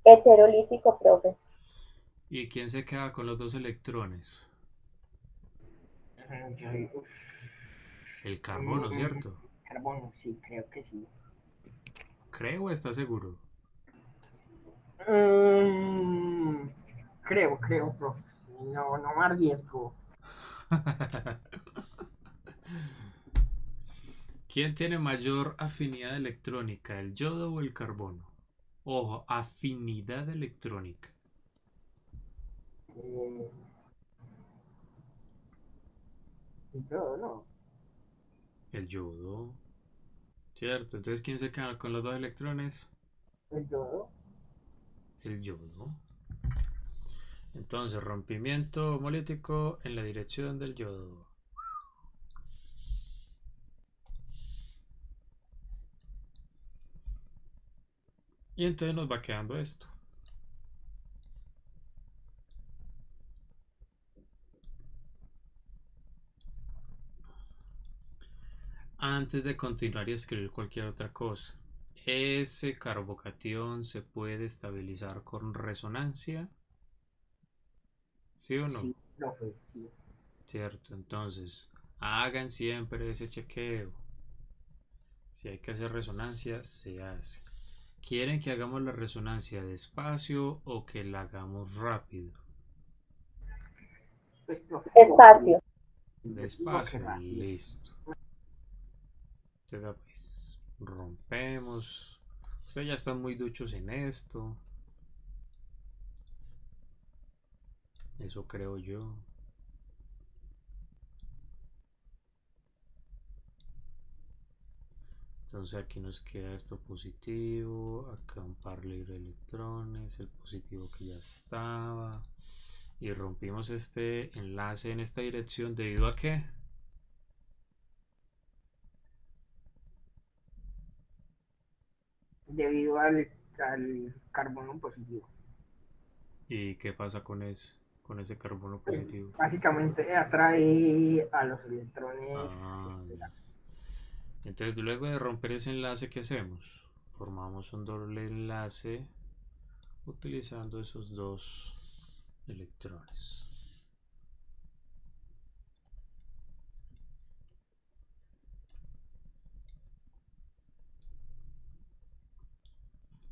Speaker 7: Heterolítico, profe.
Speaker 2: ¿Y quién se queda con los dos electrones?
Speaker 5: Uf,
Speaker 2: El carbono, ¿cierto?
Speaker 5: carbono, sí, creo que sí.
Speaker 2: ¿Creo o está seguro?
Speaker 5: Creo, profe. No, no me arriesgo.
Speaker 2: ¿Quién tiene mayor afinidad electrónica, el yodo o el carbono? Ojo, afinidad electrónica.
Speaker 5: Yo no.
Speaker 2: El yodo. ¿Cierto? Entonces, ¿quién se queda con los dos electrones?
Speaker 5: El yodo.
Speaker 2: El yodo. Entonces, rompimiento homolítico en la dirección del yodo. Y entonces nos va quedando esto. Antes de continuar y escribir cualquier otra cosa, ¿ese carbocatión se puede estabilizar con resonancia? ¿Sí o no?
Speaker 5: Sí, profe, sí.
Speaker 2: Cierto, entonces hagan siempre ese chequeo. Si hay que hacer resonancia, se hace. ¿Quieren que hagamos la resonancia despacio o que la hagamos rápido?
Speaker 5: Pues, profe,
Speaker 7: Espacio.
Speaker 2: Despacio, listo. Entonces, vea, pues, rompemos. Ustedes ya están muy duchos en esto. Eso creo yo. Entonces aquí nos queda esto positivo, acá un par libre de electrones, el positivo que ya estaba. Y rompimos este enlace en esta dirección debido a qué?
Speaker 5: debido al carbono positivo.
Speaker 2: ¿Y qué pasa con ese carbono
Speaker 5: Pues,
Speaker 2: positivo?
Speaker 5: básicamente atrae a los electrones hacia
Speaker 2: Ah,
Speaker 5: este lado.
Speaker 2: entonces luego de romper ese enlace, ¿qué hacemos? Formamos un doble enlace utilizando esos dos electrones.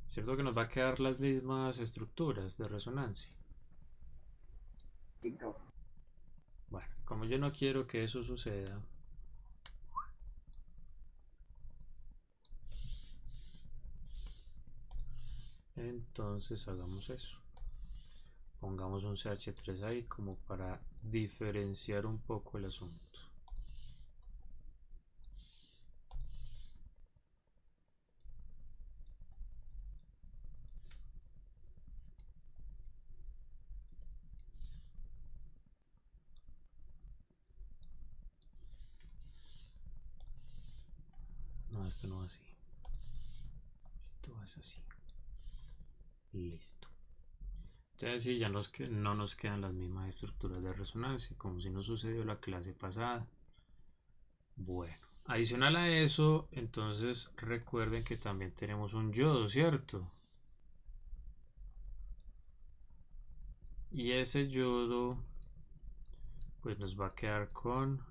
Speaker 2: ¿Cierto que nos va a quedar las mismas estructuras de resonancia?
Speaker 5: Sí, profe.
Speaker 2: Bueno, como yo no quiero que eso suceda, entonces hagamos eso. Pongamos un CH3 ahí como para diferenciar un poco el asunto. No, esto no va así. Esto es así. Listo. Entonces sí, ya no nos quedan las mismas estructuras de resonancia, como si no sucedió la clase pasada. Bueno, adicional a eso, entonces recuerden que también tenemos un yodo, ¿cierto? Y ese yodo, pues nos va a quedar con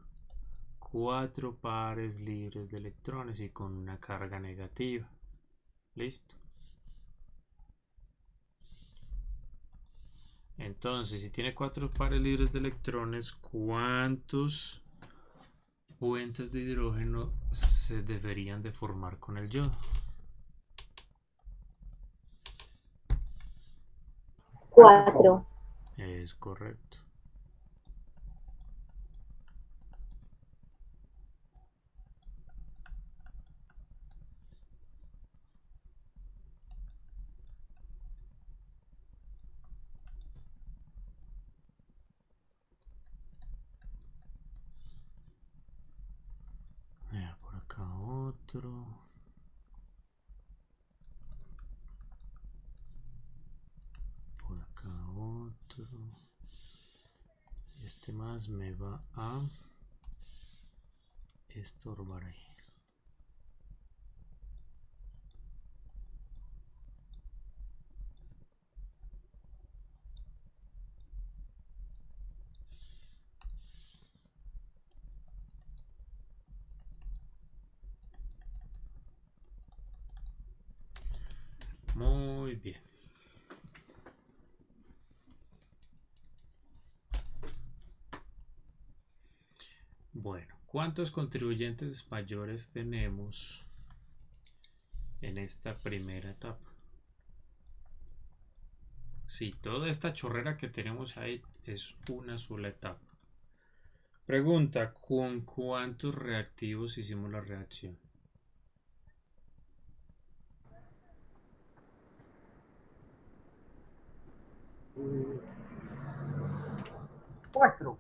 Speaker 2: 4 pares libres de electrones y con una carga negativa. ¿Listo? Entonces, si tiene 4 pares libres de electrones, ¿cuántos puentes de hidrógeno se deberían de formar con el yodo?
Speaker 7: 4.
Speaker 2: Es correcto. otro. Por acá otro. Este más me va a estorbar ahí. Muy bien. Bueno, ¿cuántos contribuyentes mayores tenemos en esta primera etapa? Sí, toda esta chorrera que tenemos ahí es una sola etapa. Pregunta, ¿con cuántos reactivos hicimos la reacción?
Speaker 5: Mm, 4.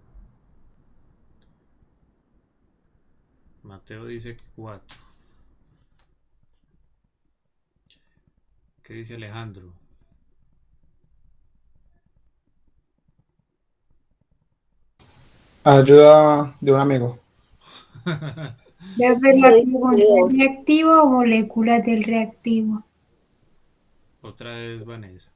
Speaker 2: Mateo dice que 4. ¿Qué dice Alejandro?
Speaker 10: Ayuda de un amigo.
Speaker 12: Debe ver la pregunta, ¿el reactivo o moléculas del reactivo?
Speaker 2: Otra vez Vanessa.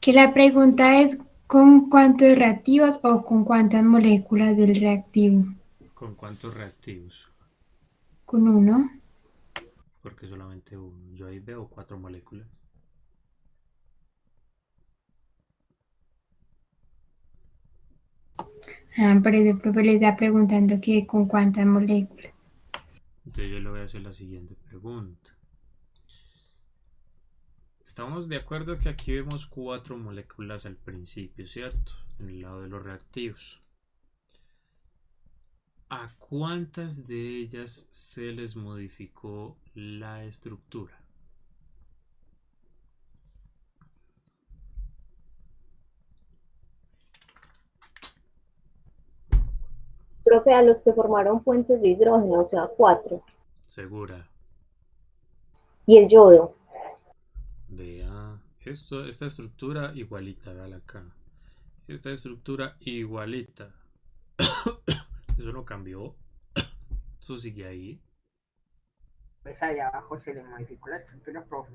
Speaker 12: Que la pregunta es ¿con cuántos reactivos o con cuántas moléculas del reactivo?
Speaker 2: ¿Con cuántos reactivos?
Speaker 12: Con uno.
Speaker 2: Porque solamente uno. Yo ahí veo 4 moléculas.
Speaker 12: Pero el profe le está preguntando que con cuántas moléculas.
Speaker 2: Entonces yo le voy a hacer la siguiente pregunta. Estamos de acuerdo que aquí vemos 4 moléculas al principio, ¿cierto? En el lado de los reactivos. ¿A cuántas de ellas se les modificó la estructura?
Speaker 7: Profe, a los que formaron puentes de hidrógeno, o sea, 4.
Speaker 2: Segura.
Speaker 7: Y el yodo.
Speaker 2: Vea, esta estructura igualita, véala acá. Esta estructura igualita. Eso no cambió. Eso sigue ahí.
Speaker 5: Pues ahí abajo se le modificó la estructura, profe.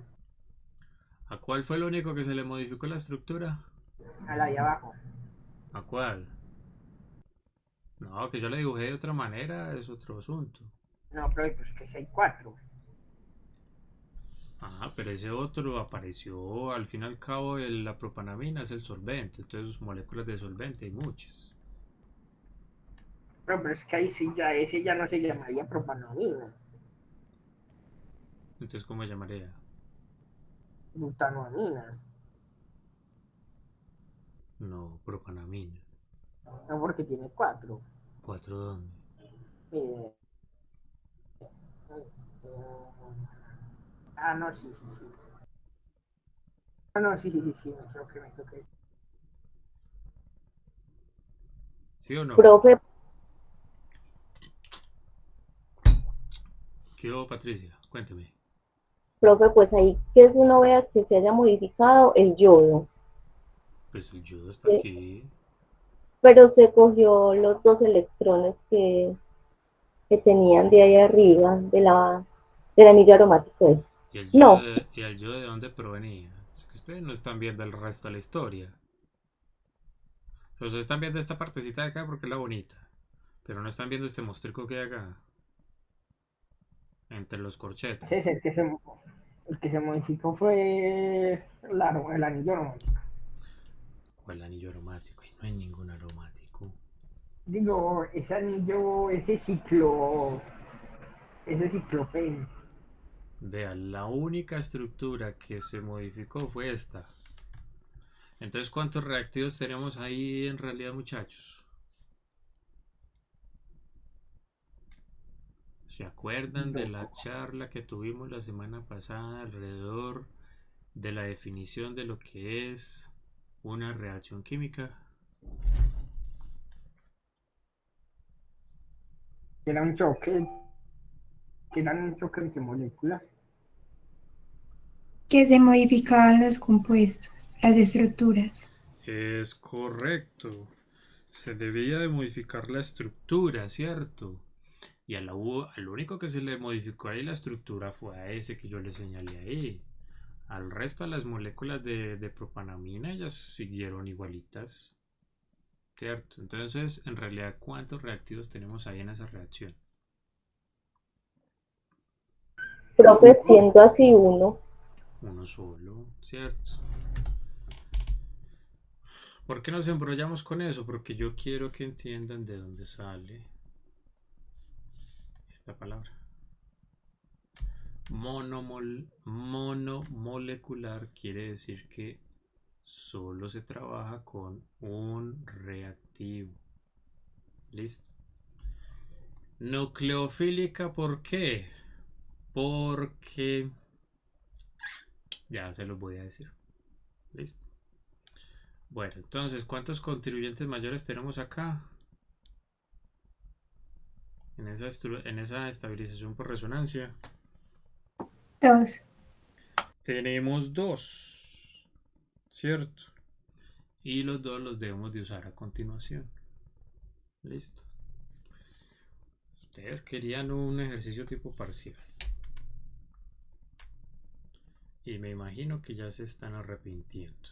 Speaker 2: ¿A cuál fue lo único que se le modificó la estructura?
Speaker 5: A la de abajo.
Speaker 2: ¿A cuál? No, que yo le dibujé de otra manera es otro asunto.
Speaker 5: No, profe, pues que si hay 4.
Speaker 2: Ah, pero ese otro apareció al fin y al cabo la propanamina es el solvente, entonces moléculas de solvente hay muchas.
Speaker 5: Pero es que ahí sí ya, ese ya no se llamaría propanamina.
Speaker 2: Entonces, ¿cómo llamaría?
Speaker 5: Butanoamina.
Speaker 2: No, propanamina.
Speaker 5: No, porque tiene 4.
Speaker 2: ¿4 dónde?
Speaker 5: Eh, no, sí, sí, sí. No, sí, sí, sí, sí, me equivoqué.
Speaker 2: ¿Sí o no?
Speaker 7: Profe,
Speaker 2: ¿Qué hubo, Patricia? Cuénteme.
Speaker 7: profe, pues ahí que uno vea que se haya modificado el yodo.
Speaker 2: Pues el yodo está aquí.
Speaker 7: Pero se cogió los 2 electrones que tenían de ahí arriba, del anillo aromático.
Speaker 2: ¿Y el
Speaker 7: No,
Speaker 2: yodo de dónde provenía? Es que ustedes no están viendo el resto de la historia. Ustedes están viendo esta partecita de acá porque es la bonita. Pero no están viendo este mostrico que hay acá. Entre los corchetes.
Speaker 5: Ese es el que se modificó fue el anillo aromático.
Speaker 2: ¿Cuál anillo aromático? Y no hay ningún aromático.
Speaker 5: Digo, ese anillo, ese ciclopén.
Speaker 2: Vean, la única estructura que se modificó fue esta. Entonces, ¿cuántos reactivos tenemos ahí en realidad, muchachos? ¿Se acuerdan de la charla que tuvimos la semana pasada alrededor de la definición de lo que es una reacción química?
Speaker 5: Era un choque. que eran un choque entre moléculas.
Speaker 12: Que se modificaban los compuestos, las estructuras.
Speaker 2: Es correcto. Se debía de modificar la estructura, ¿cierto? Y al único que se le modificó ahí la estructura fue a ese que yo le señalé ahí. Al resto de las moléculas de propanamina ellas siguieron igualitas, ¿cierto? Entonces, en realidad, ¿cuántos reactivos tenemos ahí en esa reacción?
Speaker 7: Profe, siendo así uno.
Speaker 2: Uno solo, ¿cierto? ¿Por qué nos embrollamos con eso? Porque yo quiero que entiendan de dónde sale esta palabra. Monomolecular quiere decir que solo se trabaja con un reactivo. ¿Listo? Nucleofílica, ¿por qué? Porque ya se los voy a decir. ¿Listo? Bueno, entonces, ¿cuántos contribuyentes mayores tenemos acá? En esa estabilización por resonancia.
Speaker 12: 2.
Speaker 2: Tenemos 2, ¿cierto? Y los 2 los debemos de usar a continuación. Listo. Ustedes querían un ejercicio tipo parcial. Y me imagino que ya se están arrepintiendo.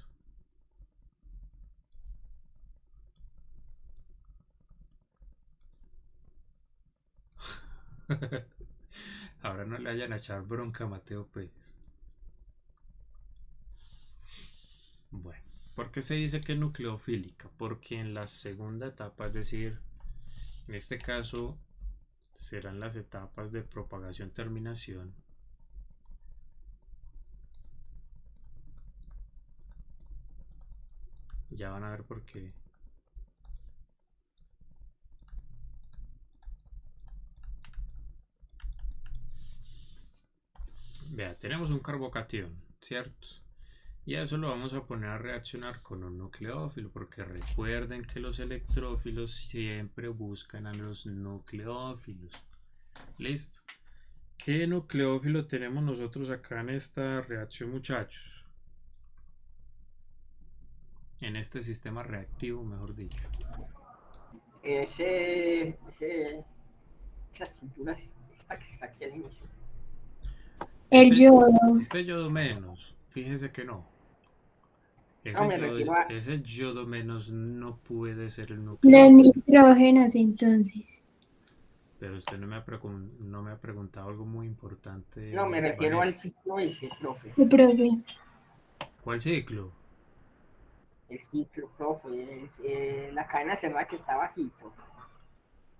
Speaker 2: Ahora no le vayan a echar bronca a Mateo, pues. Bueno, ¿por qué se dice que es nucleofílica? Porque en la segunda etapa, es decir, en este caso serán las etapas de propagación-terminación. Ya van a ver por qué. Vea, tenemos un carbocatión, ¿cierto? Y a eso lo vamos a poner a reaccionar con un nucleófilo, porque recuerden que los electrófilos siempre buscan a los nucleófilos. Listo. ¿Qué nucleófilo tenemos nosotros acá en esta reacción, muchachos? En este sistema reactivo, mejor dicho.
Speaker 5: Esa estructura, esta que está aquí al inicio.
Speaker 12: El yodo.
Speaker 2: Este yodo menos, fíjese que no.
Speaker 5: No, me refiero a...
Speaker 2: Ese yodo menos no puede ser el
Speaker 12: Los
Speaker 2: nucleófilo.
Speaker 12: nitrógenos, entonces.
Speaker 2: Pero usted no me ha preguntado algo muy importante.
Speaker 5: No, me refiero
Speaker 2: Vanessa.
Speaker 5: al ciclo ese, profe.
Speaker 12: Profe.
Speaker 2: ¿Cuál ciclo?
Speaker 5: El ciclo, profe. La cadena cerrada que está bajito.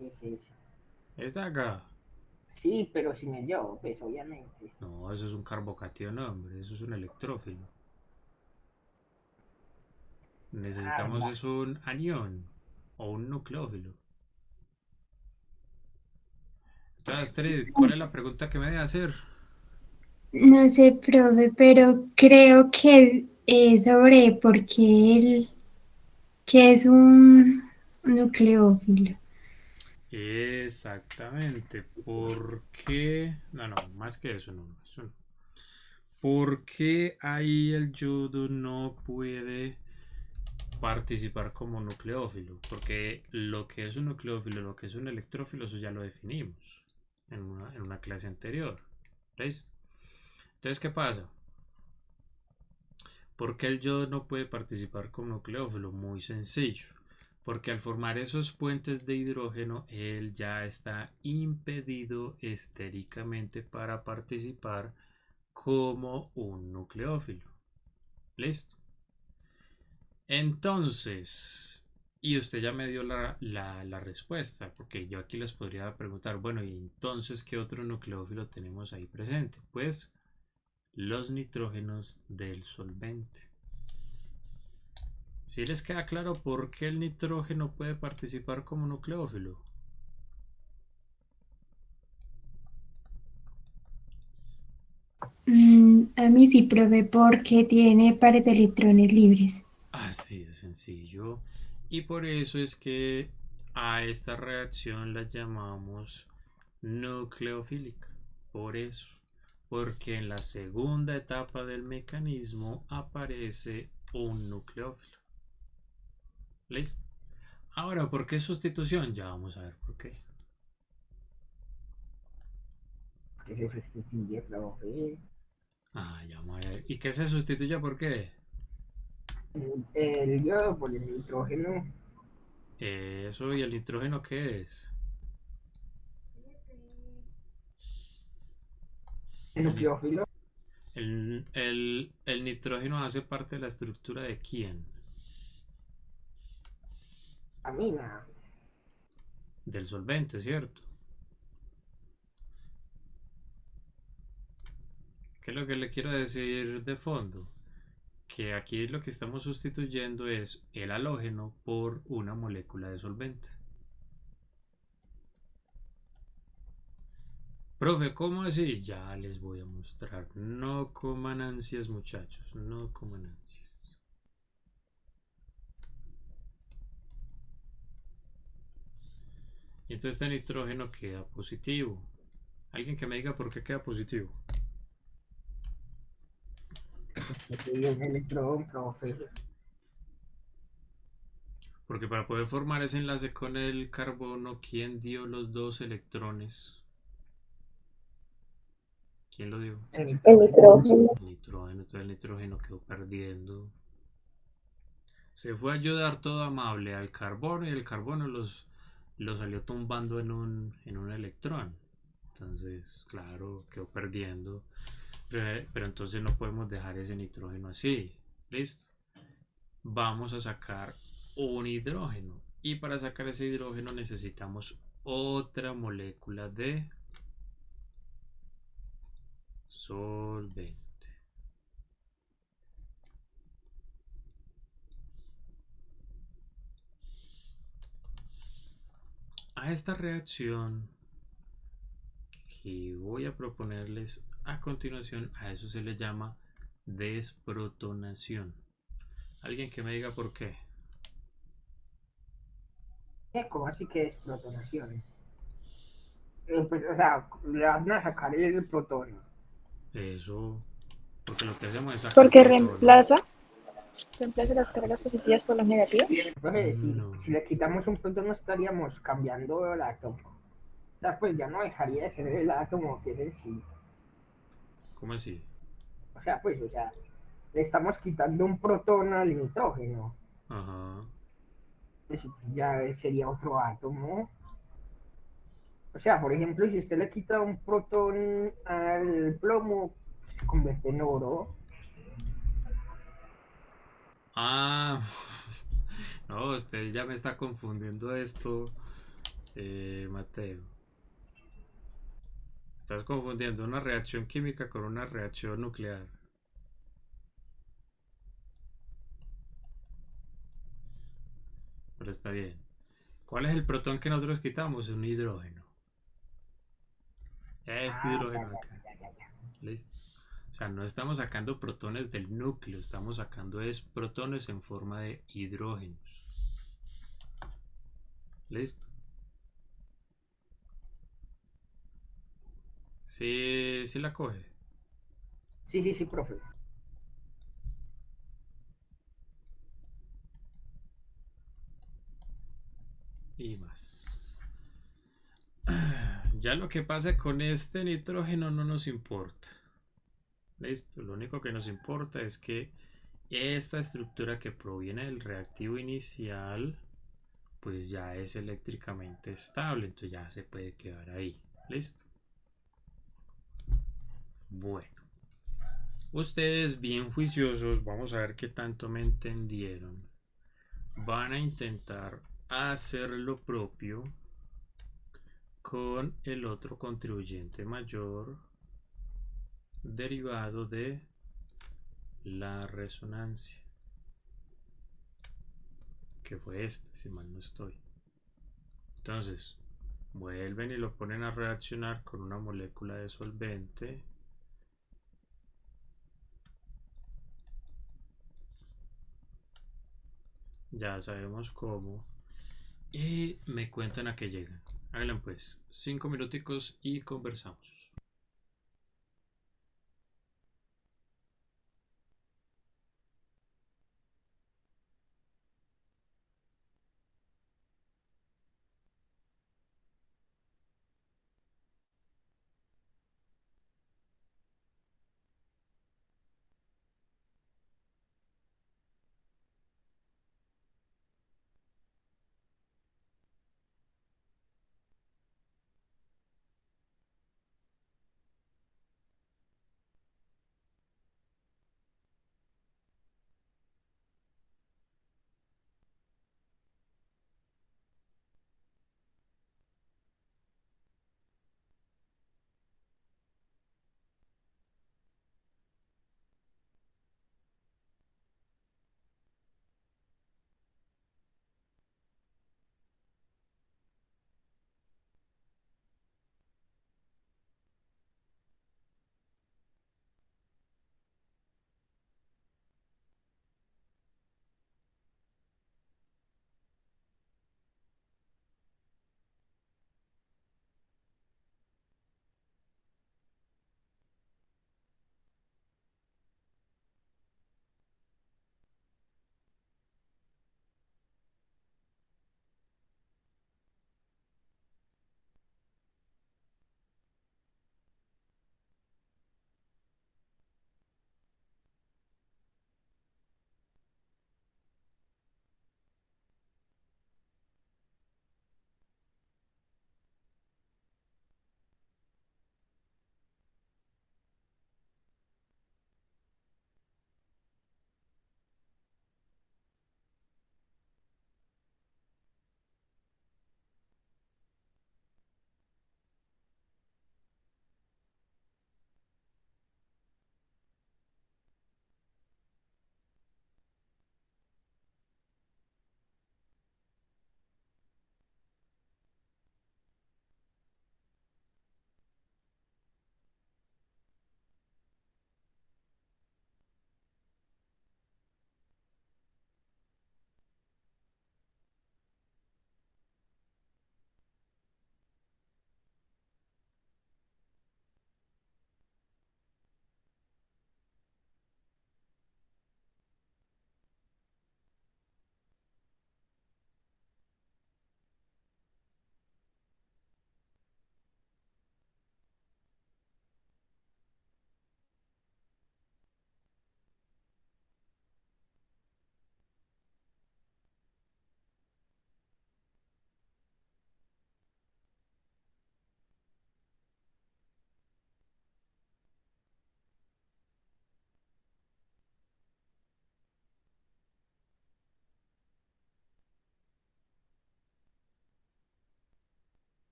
Speaker 5: Ese.
Speaker 2: ¿Es de acá?
Speaker 5: Sí, pero sin el yodo, pues obviamente.
Speaker 2: No, eso es un carbocatión, hombre. Eso es un electrófilo. Necesitamos es un anión o un nucleófilo. Entonces, Astrid, ¿cuál es la pregunta que me debe hacer?
Speaker 12: No sé, profe, pero creo que es sobre por qué que es un nucleófilo.
Speaker 2: Exactamente. ¿Por qué? No, más que eso no. ¿Por qué ahí el yodo no puede participar como nucleófilo? Porque lo que es un nucleófilo, lo que es un electrófilo, eso ya lo definimos en una clase anterior. ¿Listo? Entonces, ¿qué pasa? ¿Por qué el yodo no puede participar como nucleófilo? Muy sencillo. Porque al formar esos puentes de hidrógeno, él ya está impedido estéricamente para participar como un nucleófilo. ¿Listo? Entonces, y usted ya me dio la respuesta, porque yo aquí les podría preguntar, bueno, ¿y entonces qué otro nucleófilo tenemos ahí presente? Pues los nitrógenos del solvente. ¿Sí les queda claro por qué el nitrógeno puede participar como nucleófilo?
Speaker 12: A mí sí, profe, porque tiene pares de electrones libres.
Speaker 2: Así de sencillo. Y por eso es que a esta reacción la llamamos nucleofílica. por eso, porque en la segunda etapa del mecanismo aparece un nucleófilo. ¿Listo? Ahora, ¿por qué sustitución? Ya vamos a ver por qué.
Speaker 5: Que se sustituye, profe.
Speaker 2: Ya vamos a ver. ¿Y qué se sustituye por qué?
Speaker 5: El yodo por el nitrógeno.
Speaker 2: Eso, ¿y el nitrógeno qué es?
Speaker 5: El nucleófilo.
Speaker 2: El nitrógeno hace parte de la estructura de quién?
Speaker 5: Amina.
Speaker 2: Del solvente, ¿cierto? ¿Qué es lo que le quiero decir de fondo? Que aquí lo que estamos sustituyendo es el halógeno por una molécula de solvente. Profe, ¿cómo así? Ya les voy a mostrar. No coman ansias, muchachos. No coman ansias. Y entonces este nitrógeno queda positivo. ¿Alguien que me diga por qué queda positivo?
Speaker 5: Un electrón, profe.
Speaker 2: Porque para poder formar ese enlace con el carbono, ¿quién dio los dos electrones? ¿Quién lo dio?
Speaker 7: El nitrógeno.
Speaker 2: El nitrógeno, entonces el nitrógeno quedó perdiendo. Se fue a ayudar todo amable al carbono y el carbono los salió tumbando en un electrón. Entonces, claro, quedó perdiendo. Pero entonces no podemos dejar ese nitrógeno así. ¿Listo? Vamos a sacar un hidrógeno. Y para sacar ese hidrógeno necesitamos otra molécula de solvente. A esta reacción que voy a proponerles a continuación, a eso se le llama desprotonación. ¿Alguien que me diga por qué?
Speaker 5: ¿Cómo así que es protonación? Pues, o sea, le van a sacar el protón.
Speaker 2: Eso, porque lo que hacemos es sacar
Speaker 6: Porque
Speaker 2: protones.
Speaker 6: reemplaza las cargas positivas por las negativas.
Speaker 5: Entonces,
Speaker 2: No.
Speaker 5: si le quitamos un protón, no estaríamos cambiando el átomo. O sea, pues ya no dejaría de ser el átomo que es en sí.
Speaker 2: ¿Cómo así?
Speaker 5: O sea, le estamos quitando un protón al nitrógeno.
Speaker 2: Ajá.
Speaker 5: Pues ya sería otro átomo. O sea, por ejemplo, si usted le quita un protón al plomo, se convierte en oro.
Speaker 2: No, usted ya me está confundiendo esto, Mateo. Estás confundiendo una reacción química con una reacción nuclear. Pero está bien. ¿Cuál es el protón que nosotros quitamos? Un hidrógeno. Este hidrógeno acá. Listo. O sea, no estamos sacando protones del núcleo, estamos sacando protones en forma de hidrógenos. ¿Listo? Sí, sí la coge.
Speaker 5: Sí, profe.
Speaker 2: Y más. Ya lo que pasa con este nitrógeno no nos importa. Listo, lo único que nos importa es que esta estructura que proviene del reactivo inicial pues ya es eléctricamente estable, entonces ya se puede quedar ahí. Listo. Bueno, ustedes bien juiciosos, vamos a ver qué tanto me entendieron. Van a intentar hacer lo propio con el otro contribuyente mayor derivado de la resonancia, que fue este, si mal no estoy. Entonces, vuelven y lo ponen a reaccionar con una molécula de solvente. Ya sabemos cómo. Y me cuentan a qué llegan. Háganlo pues. 5 minuticos y conversamos.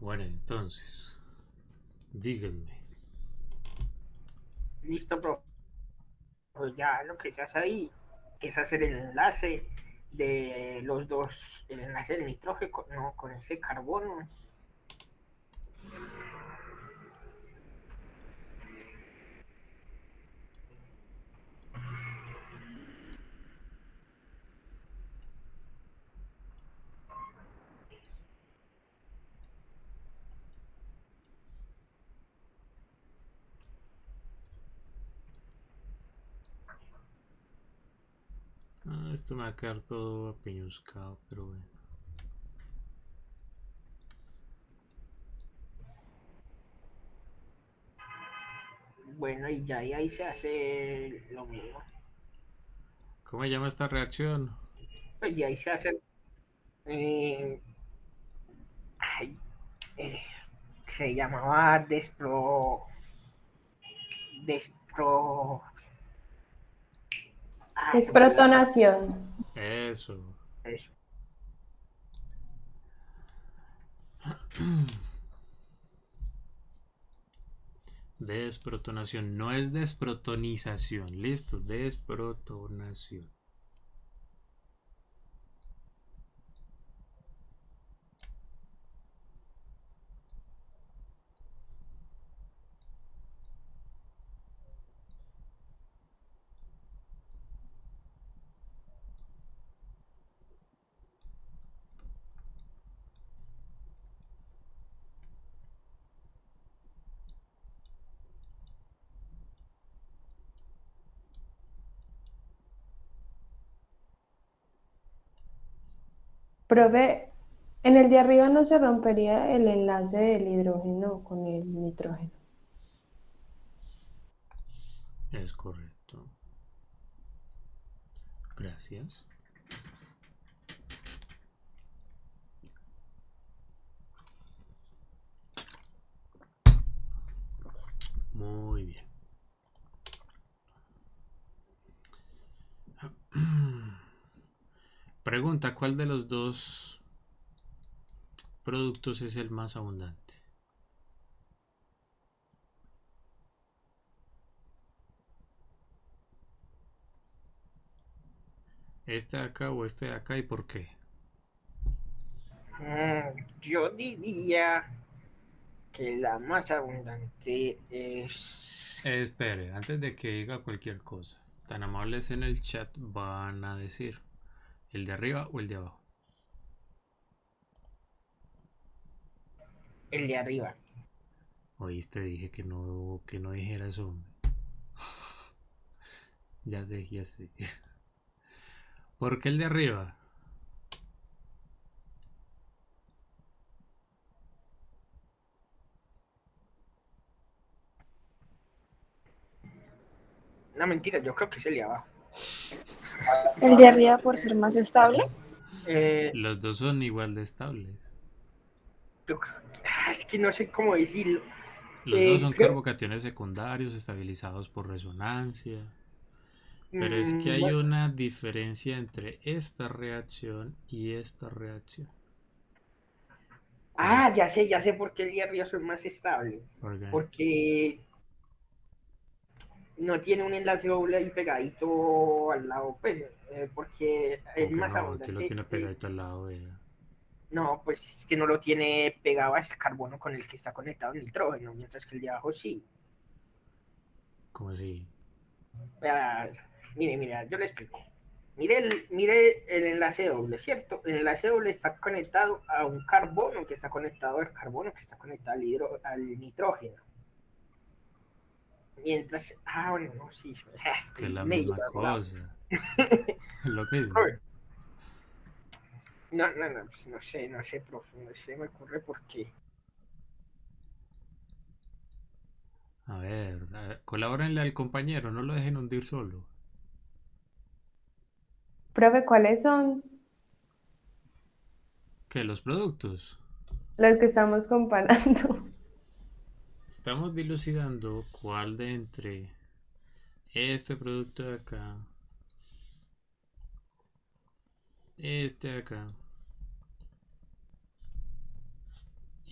Speaker 2: Bueno, entonces, díganme.
Speaker 5: Listo, profe. Pues ya lo que se hace ahí es hacer el enlace de los dos, el enlace del nitrógeno con ese carbono.
Speaker 2: Esto me va a quedar todo apeñuscado, pero bueno.
Speaker 5: Bueno, y ya ahí se hace lo mismo.
Speaker 2: ¿Cómo se llama esta reacción?
Speaker 5: Pues ya ahí se hace. eh, ay, eh, Se llamaba despro.
Speaker 8: Es
Speaker 5: Se me olvidó la palabra.
Speaker 8: protonación.
Speaker 2: Eso.
Speaker 5: Eso.
Speaker 2: Desprotonación, no es desprotonización, listo, desprotonación.
Speaker 8: Profe, en el de arriba no se rompería el enlace del hidrógeno con el nitrógeno.
Speaker 2: Es correcto. Gracias. Muy bien. Pregunta, ¿cuál de los dos productos es el más abundante? ¿Este de acá o este de acá y por qué?
Speaker 5: Yo diría que la más abundante es.
Speaker 2: Espere, antes de que diga cualquier cosa, tan amables en el chat van a decir el de arriba o el de abajo.
Speaker 5: El de arriba.
Speaker 2: Oíste, dije que no dijera eso, hombre. Ya dejé así. ¿Por qué el de arriba?
Speaker 5: No, mentira, yo creo que es el de abajo.
Speaker 6: El de arriba por ser más estable.
Speaker 2: Los dos son igual de estables.
Speaker 5: Es que no sé cómo decirlo.
Speaker 2: Los dos son
Speaker 5: Creo.
Speaker 2: carbocationes secundarios estabilizados por resonancia. Pero es que hay
Speaker 5: Bueno,
Speaker 2: una diferencia entre esta reacción y esta reacción.
Speaker 5: ya sé por qué el de arriba son más estables.
Speaker 2: ¿Por qué?
Speaker 5: Porque no tiene un enlace doble ahí pegadito al lado, pues, porque
Speaker 2: ¿Cómo
Speaker 5: es
Speaker 2: que
Speaker 5: más
Speaker 2: no? Aquí lo
Speaker 5: abundante
Speaker 2: tiene pegadito al lado de...
Speaker 5: No, pues que no lo tiene pegado a ese carbono con el que está conectado el nitrógeno, mientras que el de abajo sí.
Speaker 2: ¿Cómo así?
Speaker 5: Mire, yo le explico. Mire el enlace doble, ¿cierto? El enlace doble está conectado a un carbono que está conectado al carbono que está conectado al nitrógeno. Mientras, bueno, no, sí,
Speaker 2: Es que es la
Speaker 5: medio
Speaker 2: misma
Speaker 5: regulado.
Speaker 2: cosa. Lo mismo.
Speaker 5: No, pues no sé, profe, no sé, me ocurre por qué.
Speaker 2: A ver, colabórenle al compañero, no lo dejen hundir solo.
Speaker 8: Profe, ¿cuáles son
Speaker 2: ¿Qué? ¿Los productos?
Speaker 8: los que estamos comparando?
Speaker 2: Estamos dilucidando cuál de entre este producto de acá, este de acá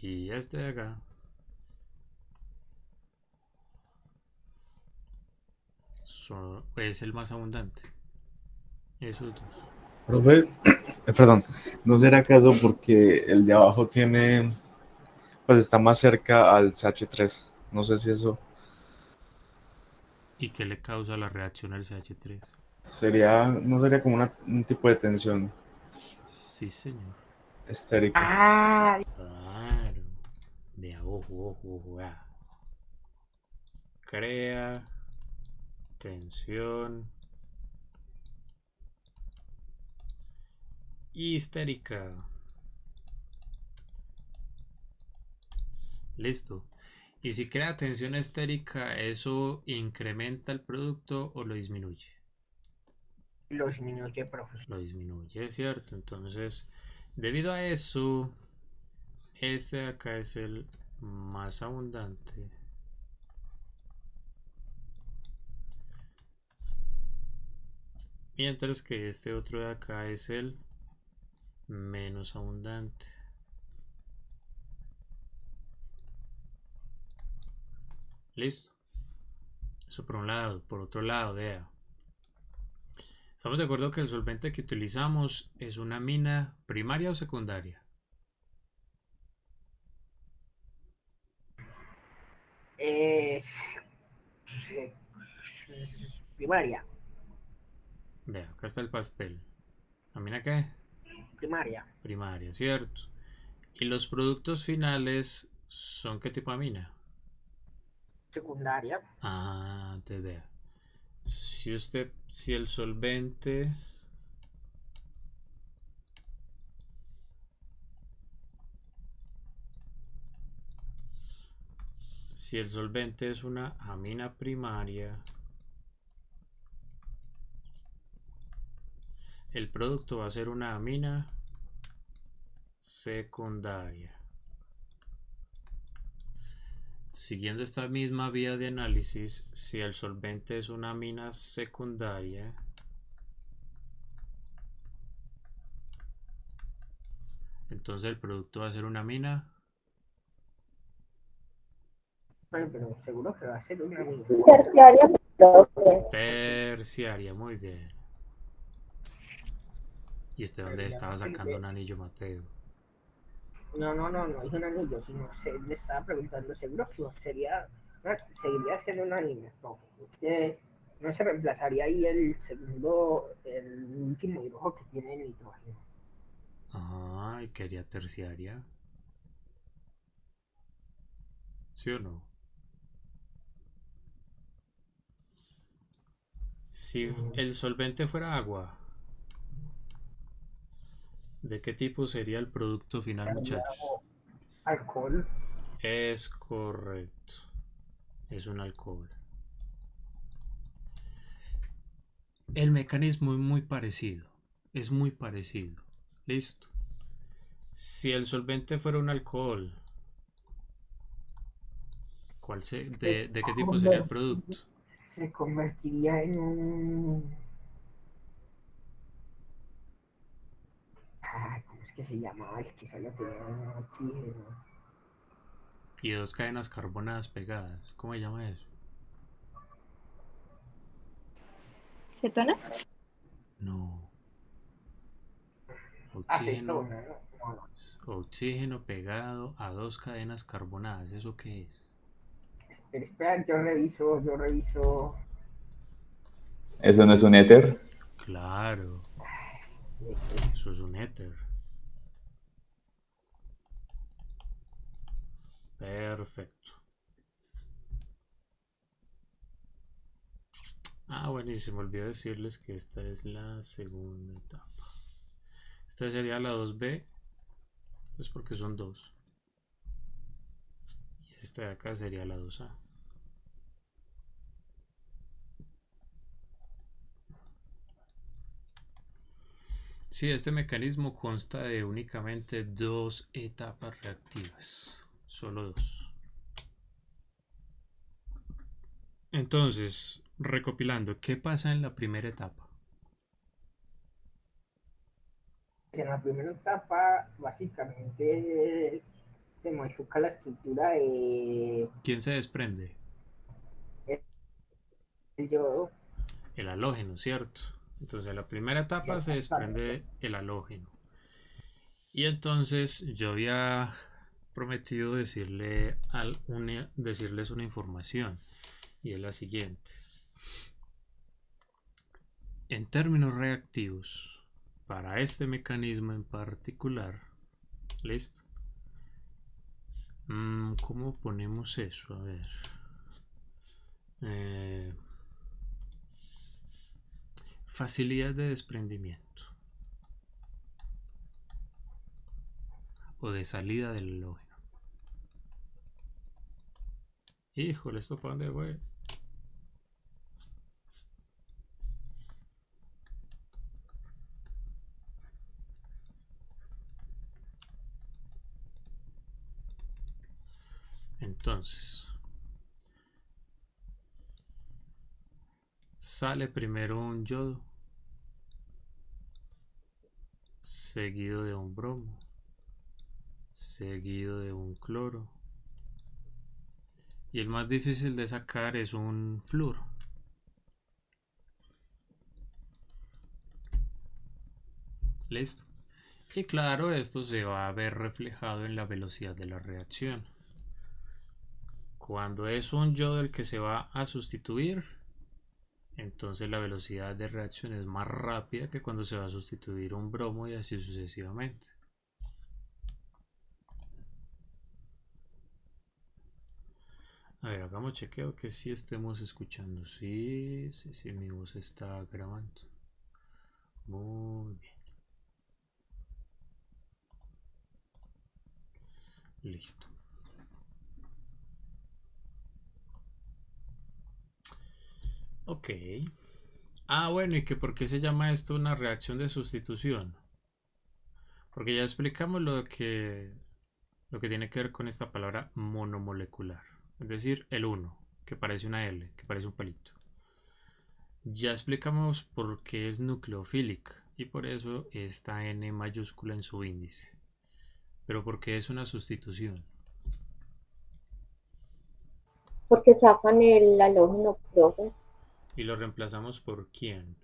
Speaker 2: Y este de acá es el más abundante. Esos dos.
Speaker 4: Profe, perdón, ¿no será acaso porque el de abajo tiene, pues está más cerca al CH3? No sé si eso
Speaker 2: ¿Y qué le causa la reacción al CH3?
Speaker 4: no sería como un tipo de tensión
Speaker 2: Sí, señor.
Speaker 4: estérica.
Speaker 2: Claro. Vea, ojo, ojo, vea. Crea tensión histérica. Listo. Y si crea tensión estérica, ¿eso incrementa el producto o lo disminuye?
Speaker 5: Lo disminuye, profesor.
Speaker 2: Lo disminuye, ¿cierto? Entonces, debido a eso, este de acá es el más abundante. Mientras que este otro de acá es el menos abundante. Listo. Eso por un lado. Por otro lado, vea. Estamos de acuerdo que el solvente que utilizamos es una mina primaria o secundaria.
Speaker 5: Sí, primaria.
Speaker 2: Vea, acá está el pastel. ¿La mina qué?
Speaker 5: Primaria.
Speaker 2: Primaria, ¿cierto? ¿Y los productos finales son qué tipo de mina?
Speaker 5: Secundaria.
Speaker 2: Ah, te vea. Si el solvente es una amina primaria, el producto va a ser una amina secundaria. Siguiendo esta misma vía de análisis, si el solvente es una amina secundaria, entonces el producto va a ser una amina
Speaker 5: Pero seguro que va a ser una mina.
Speaker 7: Terciaria, profe.
Speaker 2: terciaria. Muy bien. ¿Y usted dónde estaba sacando un anillo, Mateo?
Speaker 5: No es un anillo, sino se le estaba preguntando, seguro que seguiría siendo una niña. No, es que no se reemplazaría ahí el último hidrógeno que tiene el nitrógeno.
Speaker 2: Ajá, y quería terciaria. ¿Sí o no? Si el solvente fuera agua, ¿de qué tipo sería el producto final, muchachos?
Speaker 5: Alcohol.
Speaker 2: Es correcto. Es un alcohol. El mecanismo es muy parecido. Es muy parecido. Listo. Si el solvente fuera un alcohol, ¿de qué tipo sería el producto?
Speaker 5: Se convertiría en un... ¿cómo es que se llamaba? El que solo tenía un oxígeno.
Speaker 2: Y dos cadenas carbonadas pegadas. ¿Cómo se llama eso?
Speaker 6: ¿Cetona?
Speaker 2: No.
Speaker 5: Acetona,
Speaker 2: Oxígeno pegado a dos cadenas carbonadas. ¿Eso qué es?
Speaker 5: Espera, yo reviso.
Speaker 13: ¿Eso no es un éter?
Speaker 2: Claro. Eso es un éter. Perfecto. Bueno, y se me olvidó decirles que esta es la segunda etapa. Esta sería la 2B, pues porque son dos. Y esta de acá sería la 2A. Sí, este mecanismo consta de únicamente dos etapas reactivas. Solo dos. Entonces, recopilando, ¿qué pasa en la primera etapa?
Speaker 5: En la primera etapa, básicamente, se machuca la estructura de
Speaker 2: ¿Quién se desprende?
Speaker 5: el yodo.
Speaker 2: El halógeno, ¿cierto? Entonces en la primera etapa se desprende el halógeno. Y entonces yo había prometido decirles una información. Y es la siguiente. En términos reactivos, para este mecanismo en particular, ¿listo? ¿Cómo ponemos eso? A ver. Facilidad de desprendimiento o de salida del halógeno. Híjole, ¿esto para dónde fue? Entonces, sale primero un yodo, seguido de un bromo, seguido de un cloro, y el más difícil de sacar es un flúor. Listo. Y claro, esto se va a ver reflejado en la velocidad de la reacción. Cuando es un yodo el que se va a sustituir, entonces la velocidad de reacción es más rápida que cuando se va a sustituir un bromo y así sucesivamente. A ver, hagamos chequeo que sí estemos escuchando. Sí, mi voz está grabando. Muy bien. Listo. Ok. Bueno, ¿y que por qué se llama esto una reacción de sustitución? Porque ya explicamos lo que tiene que ver con esta palabra monomolecular. Es decir, el 1, que parece una L, que parece un palito. Ya explicamos por qué es nucleofílica y por eso está N mayúscula en su índice. Pero ¿por qué es una sustitución?
Speaker 7: Porque sacan el halógeno, profe.
Speaker 2: ¿Y lo reemplazamos por quién?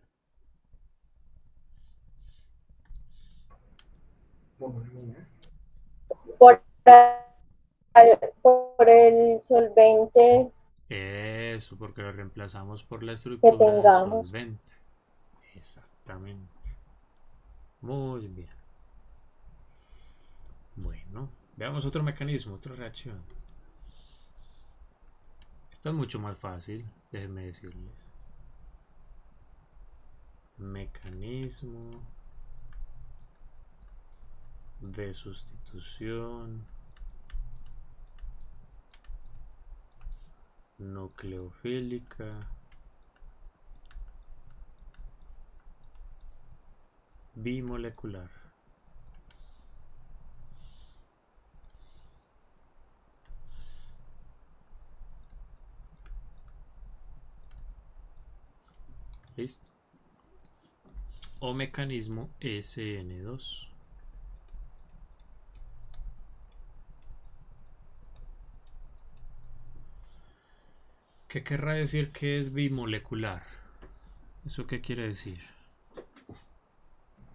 Speaker 7: Por, por el solvente
Speaker 2: Eso, porque lo reemplazamos por la
Speaker 7: que
Speaker 2: estructura del
Speaker 7: tengamos.
Speaker 2: solvente. Exactamente. Muy bien. Bueno, veamos otro mecanismo, otra reacción. Esta es mucho más fácil, déjenme decirles. Mecanismo de sustitución nucleofílica bimolecular. ¿Listo? O mecanismo SN2. ¿Qué querrá decir que es bimolecular? ¿Eso qué quiere decir?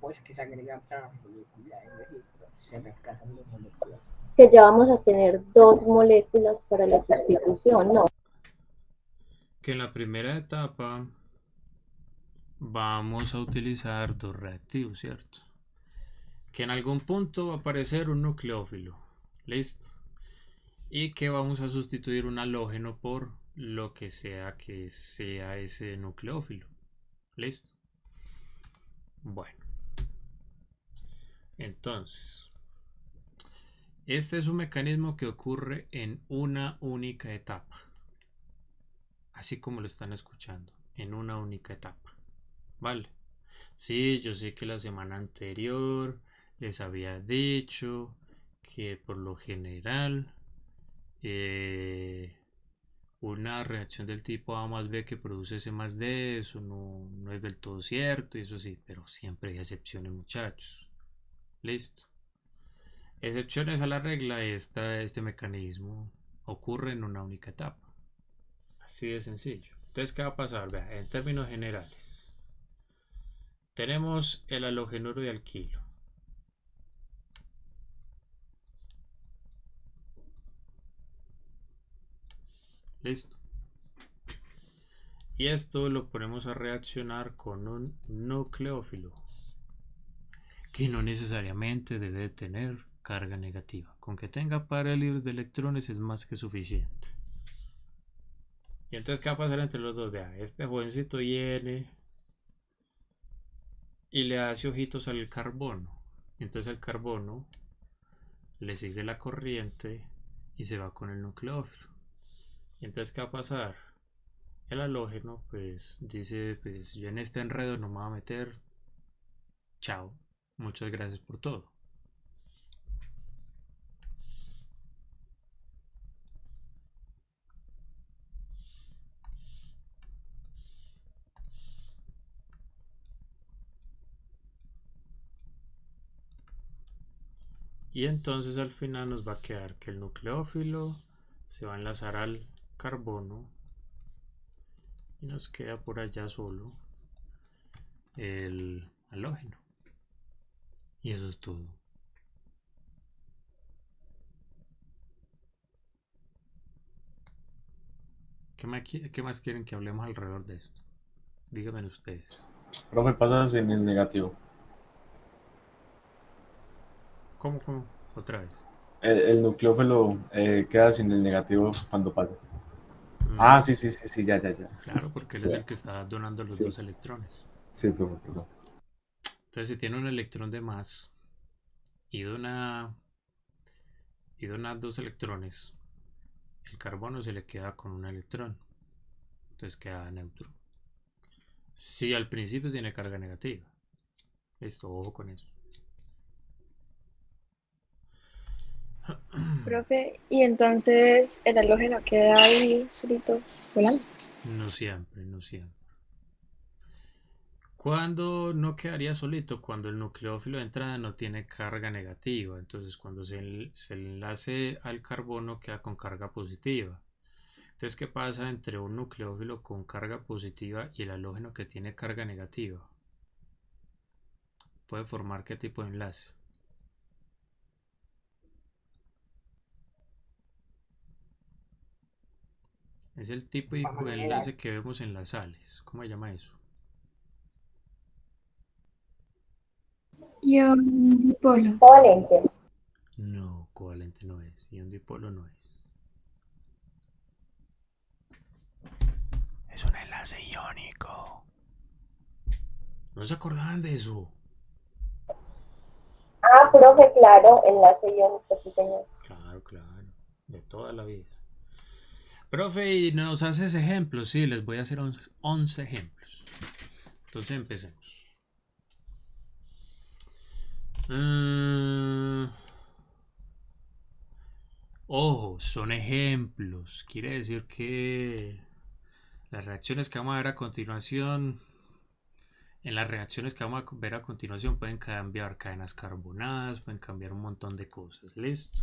Speaker 5: Pues que se agrega otra molécula, es decir, se reemplazan dos moléculas.
Speaker 7: Que ya vamos a tener 2 moléculas para la sustitución, ¿no?
Speaker 2: Que en la primera etapa vamos a utilizar 2 reactivos, ¿cierto? Que en algún punto va a aparecer un nucleófilo. ¿Listo? Y que vamos a sustituir un halógeno por lo que sea ese nucleófilo. ¿Listo? Bueno. Entonces, este es un mecanismo que ocurre en una única etapa. Así como lo están escuchando, en una única etapa. ¿Vale? Sí, yo sé que la semana anterior les había dicho que por lo general una reacción del tipo A más B que produce C más D, eso no es del todo cierto, y eso sí, pero siempre hay excepciones, muchachos. Listo. Excepciones a la regla, este mecanismo ocurre en una única etapa. Así de sencillo. Entonces, ¿qué va a pasar? Vea, en términos generales, tenemos el halogenuro de alquilo. Listo. Y esto lo ponemos a reaccionar con un nucleófilo, que no necesariamente debe tener carga negativa. Con que tenga pares de electrones es más que suficiente. Y entonces, ¿qué va a pasar entre los dos? Vea, este jovencito viene y le hace ojitos al carbono. Entonces el carbono le sigue la corriente y se va con el nucleófilo. Y entonces, ¿qué va a pasar? El halógeno pues dice, pues yo en este enredo no me voy a meter. Chao. Muchas gracias por todo. Y entonces al final nos va a quedar que el nucleófilo se va a enlazar al carbono y nos queda por allá solo el halógeno. Y eso es todo. ¿Qué más quieren que hablemos alrededor de esto? Díganme ustedes.
Speaker 4: Profe, pasas en el negativo.
Speaker 2: ¿Cómo? Otra vez.
Speaker 4: El nucleófilo queda sin el negativo cuando pasa. Ah, sí, ya.
Speaker 2: Claro, porque él es el que está donando los dos electrones.
Speaker 4: Sí, profe, perdón.
Speaker 2: Entonces, si tiene un electrón de más y dona dos electrones, el carbono se le queda con un electrón. Entonces queda neutro. Si al principio tiene carga negativa. Listo, ojo con eso.
Speaker 6: Profe, y entonces el halógeno queda ahí solito volando.
Speaker 2: No siempre. ¿Cuándo no quedaría solito? Cuando el nucleófilo de entrada no tiene carga negativa. Entonces cuando se enlace al carbono queda con carga positiva. Entonces, ¿qué pasa entre un nucleófilo con carga positiva y el halógeno que tiene carga negativa? Puede formar ¿qué tipo de enlace? Es el típico enlace que vemos en las sales. ¿Cómo se llama eso?
Speaker 12: Ion dipolo.
Speaker 7: Covalente.
Speaker 2: No, covalente no es. Y un dipolo no es. Es un enlace iónico. ¿No se acordaban de eso?
Speaker 7: Ah, profe, claro, enlace iónico, sí, señor.
Speaker 2: Claro. De toda la vida. Profe, ¿y nos haces ejemplos? Sí, les voy a hacer 11 ejemplos. Entonces empecemos. Ojo, son ejemplos. Quiere decir que las reacciones que vamos a ver a continuación, en las reacciones que vamos a ver a continuación pueden cambiar cadenas carbonadas, pueden cambiar un montón de cosas. ¿Listo?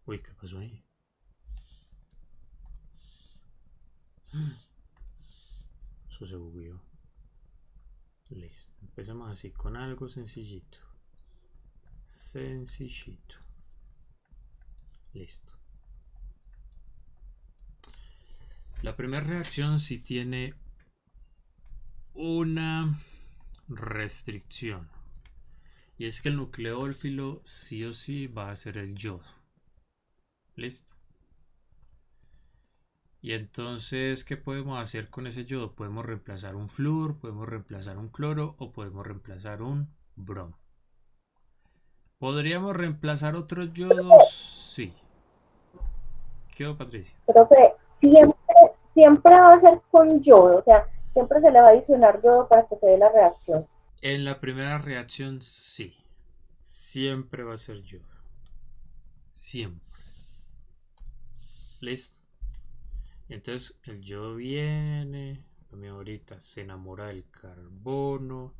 Speaker 2: Uy, ¿qué pasó ahí? Eso se bugueó. Listo. Empezamos así con algo sencillito. Listo. La primera reacción sí tiene una restricción. Y es que el nucleófilo sí o sí va a ser el yodo. Listo. Y entonces, ¿qué podemos hacer con ese yodo? Podemos reemplazar un flúor, podemos reemplazar un cloro o podemos reemplazar un bromo. ¿Podríamos reemplazar otros yodos? Sí. ¿Qué va, Patricia?
Speaker 7: Profe, siempre va a ser con yodo, o sea, siempre se le va a adicionar yodo para que se dé la reacción.
Speaker 2: En la primera reacción, sí. Siempre va a ser yodo. Siempre. ¿Listo? Entonces el yodo viene, ahorita se enamora del carbono,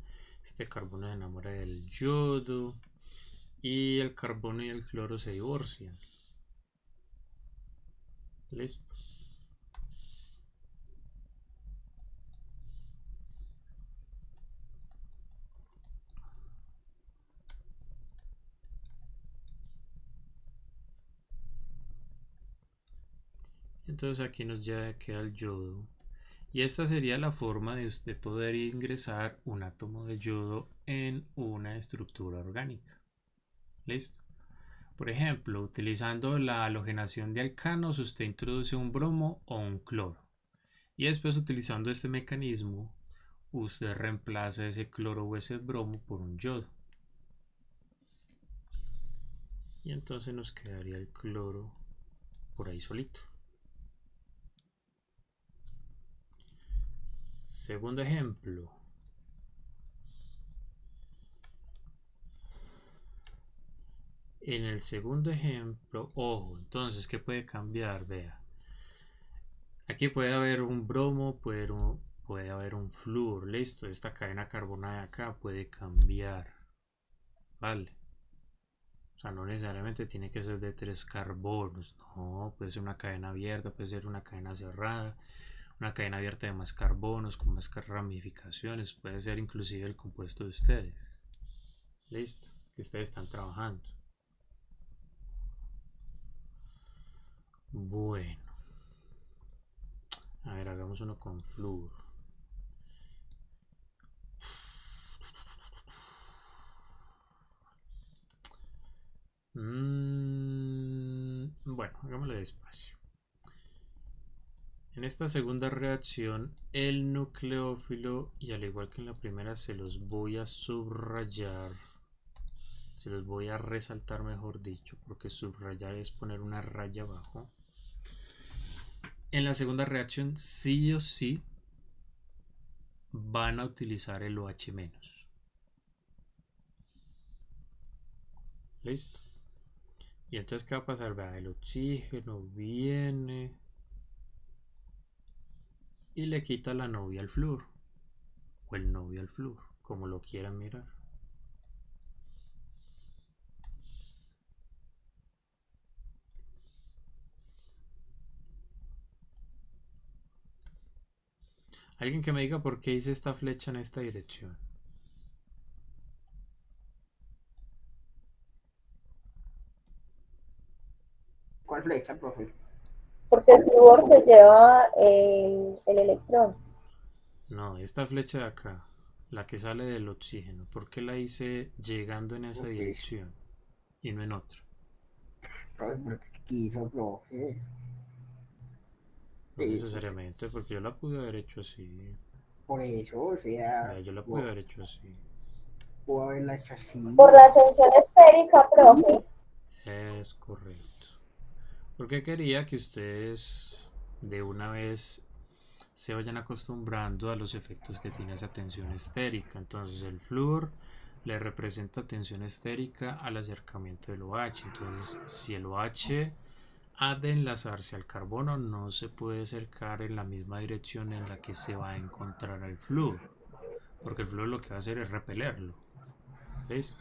Speaker 2: Este carbono se enamora del yodo y el carbono y el cloro se divorcian. Listo. Entonces aquí nos ya queda el yodo. Y esta sería la forma de usted poder ingresar un átomo de yodo en una estructura orgánica. ¿Listo? Por ejemplo, utilizando la halogenación de alcanos, usted introduce un bromo o un cloro. Y después, utilizando este mecanismo, usted reemplaza ese cloro o ese bromo por un yodo. Y entonces nos quedaría el cloro por ahí solito. Segundo ejemplo. En el segundo ejemplo, ojo, entonces, ¿qué puede cambiar? Vea. Aquí puede haber un bromo, puede haber un flúor. Listo, esta cadena carbonada de acá puede cambiar. Vale. O sea, no necesariamente tiene que ser de 3 carbonos. No, puede ser una cadena abierta, puede ser una cadena cerrada. Una cadena abierta de más carbonos, con más ramificaciones. Puede ser inclusive el compuesto de ustedes. Listo, que ustedes están trabajando. Bueno. A ver, hagamos uno con flúor. Bueno, hagámoslo despacio. En esta segunda reacción, el nucleófilo, y al igual que en la primera, se los voy a subrayar. Se los voy a resaltar, mejor dicho, porque subrayar es poner una raya abajo. En la segunda reacción, sí o sí, van a utilizar el OH-. ¿Listo? Y entonces, ¿qué va a pasar? Vea, el oxígeno viene y le quita la novia al flúor. O el novio al flúor, como lo quieran mirar. Alguien que me diga por qué hice esta flecha en esta dirección.
Speaker 5: ¿Cuál flecha, profe?
Speaker 7: Porque el flúor se lleva el electrón.
Speaker 2: No, esta flecha de acá, la que sale del oxígeno, ¿por qué la hice llegando en esa dirección y no en otra?
Speaker 5: Profe, porque quiso, profe.
Speaker 2: No necesariamente, porque yo la pude haber hecho así.
Speaker 5: Por eso, o sea,
Speaker 2: Yo la pude haber hecho así.
Speaker 5: pudo haberla hecho así.
Speaker 7: Por la ascensión esférica, profe.
Speaker 2: Es correcto. Porque quería que ustedes de una vez se vayan acostumbrando a los efectos que tiene esa tensión estérica. Entonces el flúor le representa tensión estérica al acercamiento del OH. Entonces, si el OH ha de enlazarse al carbono, no se puede acercar en la misma dirección en la que se va a encontrar al flúor, porque el flúor lo que va a hacer es repelerlo. ¿Listo?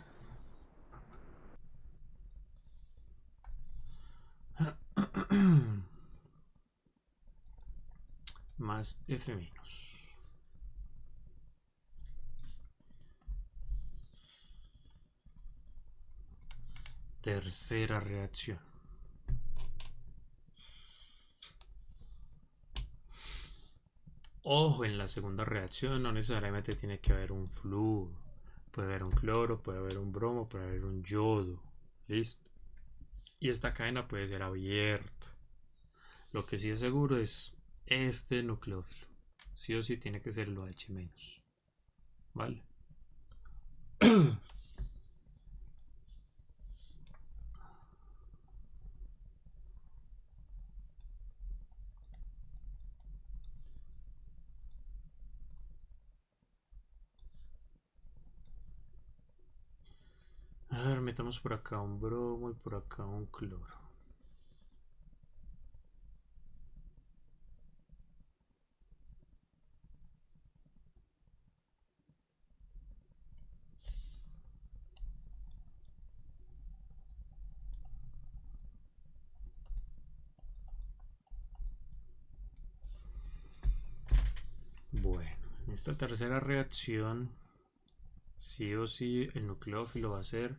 Speaker 2: Más F menos. Tercera reacción. Ojo, en la segunda reacción no necesariamente tiene que haber un flúor. Puede haber un cloro, puede haber un bromo, puede haber un yodo. ¿Listo? Y esta cadena puede ser abierta. Lo que sí es seguro es este nucleófilo. Sí o sí tiene que ser el OH-. ¿Vale? A ver, metamos por acá un bromo y por acá un cloro. esta tercera reacción, sí o sí, el nucleófilo va a ser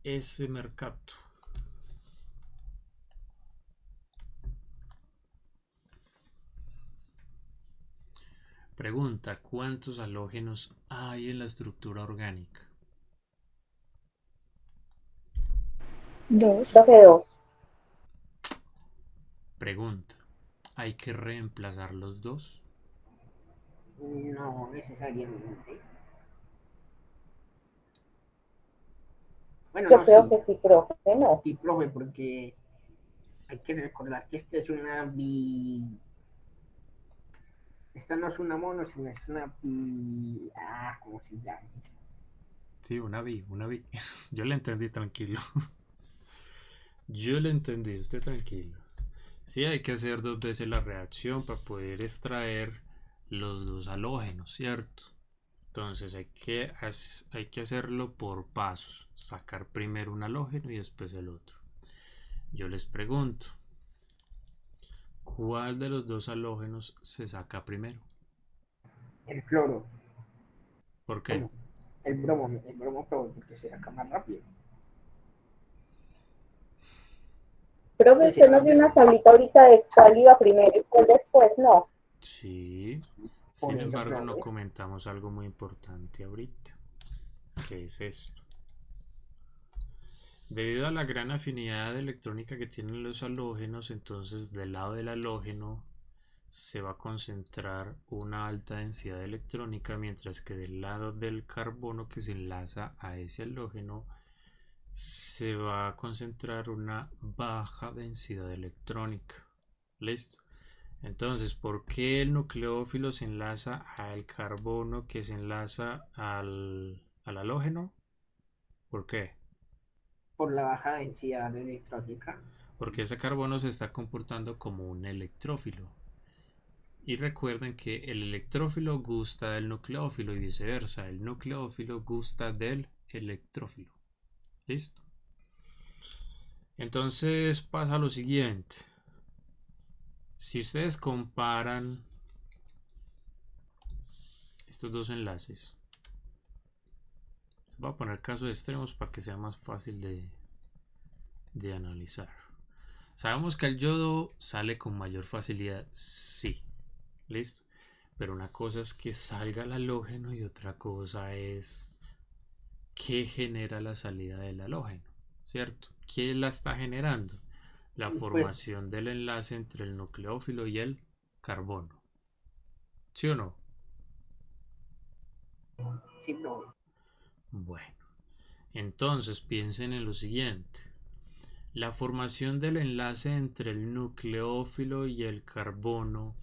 Speaker 2: ese mercapto. Pregunta, ¿cuántos halógenos hay en la estructura orgánica?
Speaker 6: 2.
Speaker 7: Creo que 2.
Speaker 2: Pregunta, ¿hay que reemplazar los dos?
Speaker 5: No necesariamente. Bueno,
Speaker 7: Yo
Speaker 5: no,
Speaker 7: creo
Speaker 5: sí.
Speaker 7: que sí, profe, no.
Speaker 5: Sí, profe, porque hay que recordar que esta es una bi... Esta no es una mono, sino es una bi... Ah, ¿cómo se llama?
Speaker 2: Sí, una vi. Yo le entendí, tranquilo. Yo le entendí, usted tranquilo. Sí, hay que hacer 2 veces la reacción para poder extraer los 2 halógenos, ¿cierto? Entonces hay que hacerlo por pasos. Sacar primero un halógeno y después el otro. Yo les pregunto, ¿cuál de los 2 halógenos se saca primero?
Speaker 5: El cloro.
Speaker 2: ¿Por qué?
Speaker 5: Bueno, el bromo, profe, porque se saca más rápido.
Speaker 7: Profe, usted nos dio una tablita ahorita de cuál iba primero y cuál después, ¿no?
Speaker 2: Sí.
Speaker 5: Por
Speaker 2: Sin
Speaker 5: eso,
Speaker 2: embargo, no
Speaker 5: profe.
Speaker 2: comentamos algo muy importante ahorita. ¿Qué es esto? Debido a la gran afinidad electrónica que tienen los halógenos, entonces del lado del halógeno se va a concentrar una alta densidad electrónica, mientras que del lado del carbono que se enlaza a ese halógeno se va a concentrar una baja densidad electrónica. ¿Listo? Entonces, ¿por qué el nucleófilo se enlaza al carbono que se enlaza al halógeno? ¿Por qué?
Speaker 5: Por la baja densidad electrónica.
Speaker 2: Porque ese carbono se está comportando como un electrófilo. Y recuerden que el electrófilo gusta del nucleófilo y viceversa. El nucleófilo gusta del electrófilo. ¿Listo? Entonces pasa lo siguiente. Si ustedes comparan estos 2 enlaces, voy a poner casos extremos para que sea más fácil de analizar. Sabemos que el yodo sale con mayor facilidad, sí, listo. Pero una cosa es que salga el halógeno y otra cosa es qué genera la salida del halógeno, ¿cierto? ¿Qué la está generando? La
Speaker 5: Pues,
Speaker 2: formación del enlace entre el nucleófilo y el carbono. ¿Sí o no?
Speaker 5: sí, profe.
Speaker 2: Bueno, entonces piensen en lo siguiente. La formación del enlace entre el nucleófilo y el carbono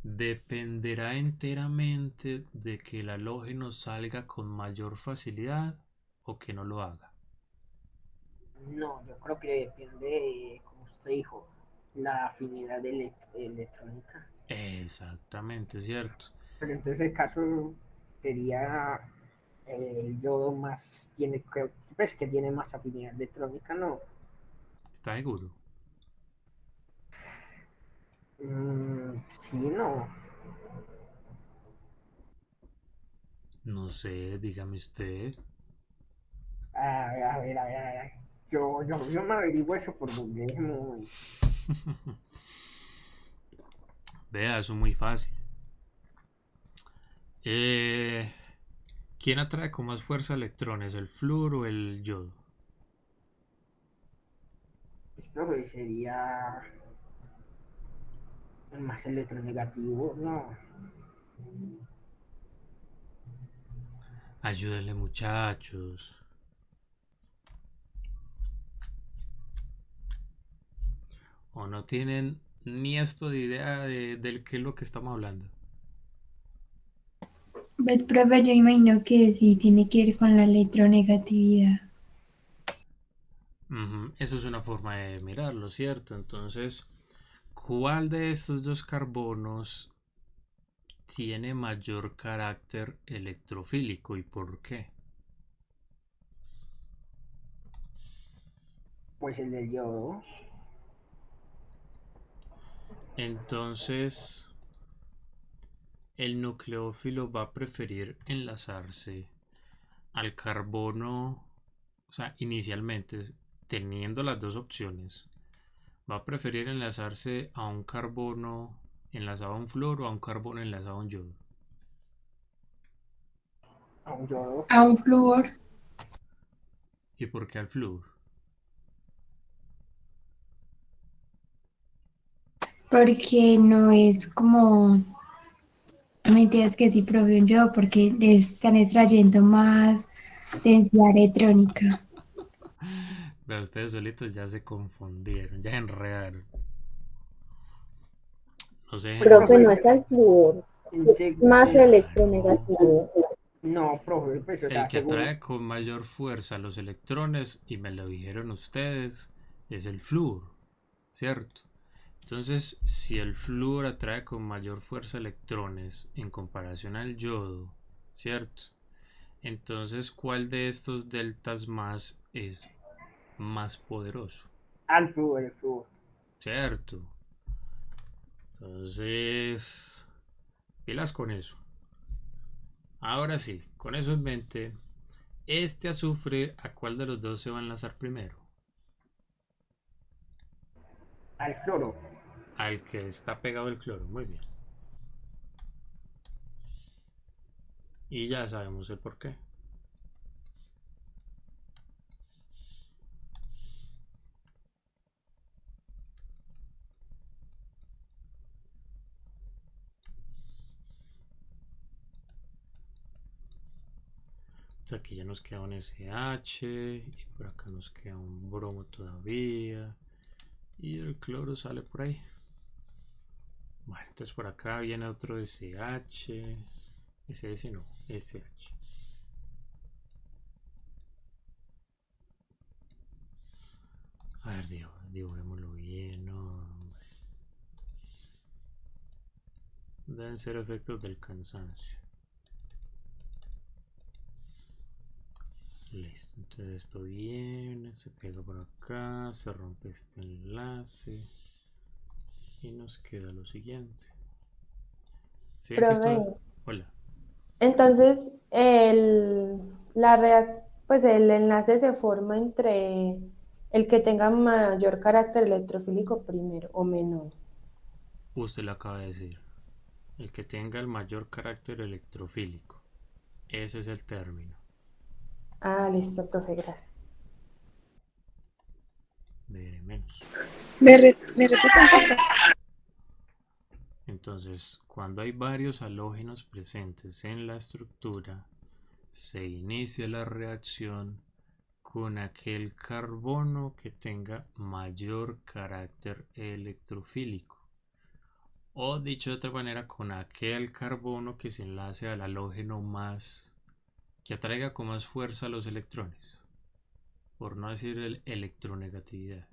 Speaker 2: dependerá enteramente de que el halógeno salga con mayor facilidad o que no lo haga.
Speaker 5: No, yo creo que depende, como usted dijo, la afinidad electrónica.
Speaker 2: Exactamente, cierto.
Speaker 5: Pero entonces el caso sería el yodo más tiene que, pues, que tiene más afinidad electrónica, ¿no?
Speaker 2: ¿Está seguro?
Speaker 5: Sí, no.
Speaker 2: No sé, dígame usted.
Speaker 5: A ver. Yo me averiguo eso por Google. Déjeme un momento.
Speaker 2: Vea, eso es muy fácil. ¿Quién atrae con más fuerza electrones, el flúor o el yodo?
Speaker 5: Esto sería el más electronegativo, no.
Speaker 2: Ayúdenle, muchachos. ¿O no tienen ni esto de idea del qué es lo que estamos hablando?
Speaker 12: Pues, profe, yo imagino que sí tiene que ver con la electronegatividad.
Speaker 2: Eso es una forma de mirarlo, ¿cierto? Entonces, ¿cuál de estos 2 carbonos tiene mayor carácter electrofílico y por qué?
Speaker 5: Pues el del yodo.
Speaker 2: Entonces, el nucleófilo va a preferir enlazarse al carbono, o sea, inicialmente, teniendo las dos opciones, va a preferir enlazarse a un carbono enlazado a un flúor o a un carbono enlazado a un yodo.
Speaker 5: A un yodo.
Speaker 12: A un flúor.
Speaker 2: ¿Y por qué al flúor?
Speaker 12: Porque no es como, mentiras que sí, profe, un yodo, porque le están extrayendo más densidad electrónica.
Speaker 2: Pero ustedes solitos ya se confundieron, ya enredaron. No sé.
Speaker 7: Profe, no es al flúor, es más
Speaker 5: Claro.
Speaker 7: electronegativo.
Speaker 5: No, profe, pues, o sea,
Speaker 2: El que
Speaker 5: según...
Speaker 2: atrae con mayor fuerza los electrones, y me lo dijeron ustedes, es el flúor, ¿cierto? Entonces, si el flúor atrae con mayor fuerza electrones en comparación al yodo, ¿cierto? Entonces, ¿cuál de estos deltas más es más poderoso?
Speaker 5: Al flúor, el flúor.
Speaker 2: ¿Cierto? Entonces, pilas con eso. Ahora sí, con eso en mente, este azufre, ¿a cuál de los dos se va a enlazar primero?
Speaker 5: Al cloro.
Speaker 2: Al que está pegado el cloro, muy bien. Y ya sabemos el por qué. Entonces aquí ya nos queda un SH y por acá nos queda un bromo todavía. Y el cloro sale por ahí. Bueno, entonces por acá viene otro SH. SS no, SH. A ver, dibujémoslo bien, no, hombre. Deben ser efectos del cansancio. Listo, entonces esto viene, se pega por acá, se rompe este enlace y nos queda lo siguiente. ¿Sí ven que
Speaker 8: Profe,
Speaker 2: esto... Hola.
Speaker 8: entonces pues el enlace se forma entre el que tenga mayor carácter electrofílico primero o menor.
Speaker 2: Usted lo acaba de decir. El que tenga el mayor carácter electrofílico. Ese es el término.
Speaker 8: Ah, listo, profe, gracias.
Speaker 2: Veré menos.
Speaker 6: ¿Me repiten, por favor?
Speaker 2: Entonces, cuando hay varios halógenos presentes en la estructura, se inicia la reacción con aquel carbono que tenga mayor carácter electrofílico. O dicho de otra manera, con aquel carbono que se enlace al halógeno más, que atraiga con más fuerza los electrones. Por no decir el electronegatividad.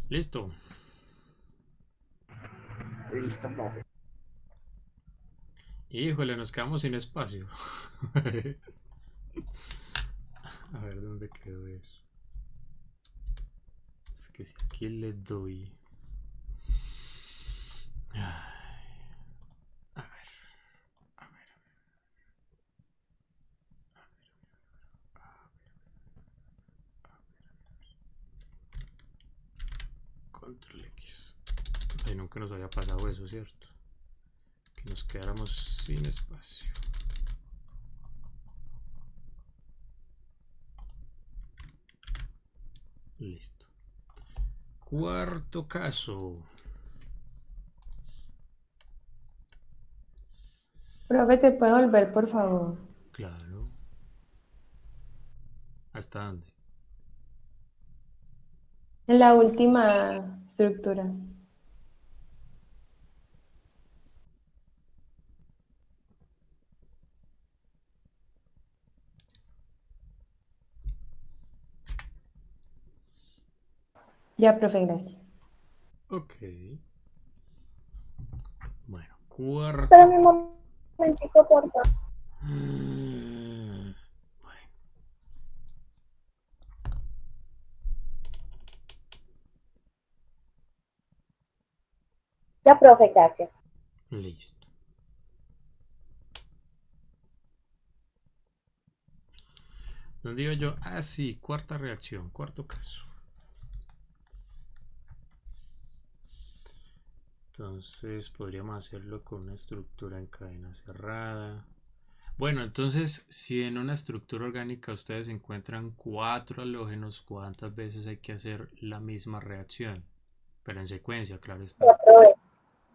Speaker 2: Listo.
Speaker 5: Listo, profe.
Speaker 2: Híjole, nos quedamos sin espacio. A ver dónde quedó eso. Es que si aquí le doy. A ver. Control X. Ay, nunca nos había pasado eso, ¿cierto? Que nos quedáramos sin espacio. Listo. Cuarto caso.
Speaker 8: Profe, ¿te puede volver, por favor?
Speaker 2: Claro. ¿Hasta dónde?
Speaker 8: En la última estructura. Ya, profe, gracias.
Speaker 2: Ok. Bueno, cuarto.
Speaker 7: Espérame un momentico, por favor. Ya, profe, gracias.
Speaker 2: Listo. ¿Dónde iba yo? Ah, sí, cuarta reacción, cuarto caso. Entonces podríamos hacerlo con una estructura en cadena cerrada. Bueno, entonces si en una estructura orgánica ustedes encuentran 4 halógenos, ¿cuántas veces hay que hacer la misma reacción? Pero en secuencia, claro está.
Speaker 7: 4 veces.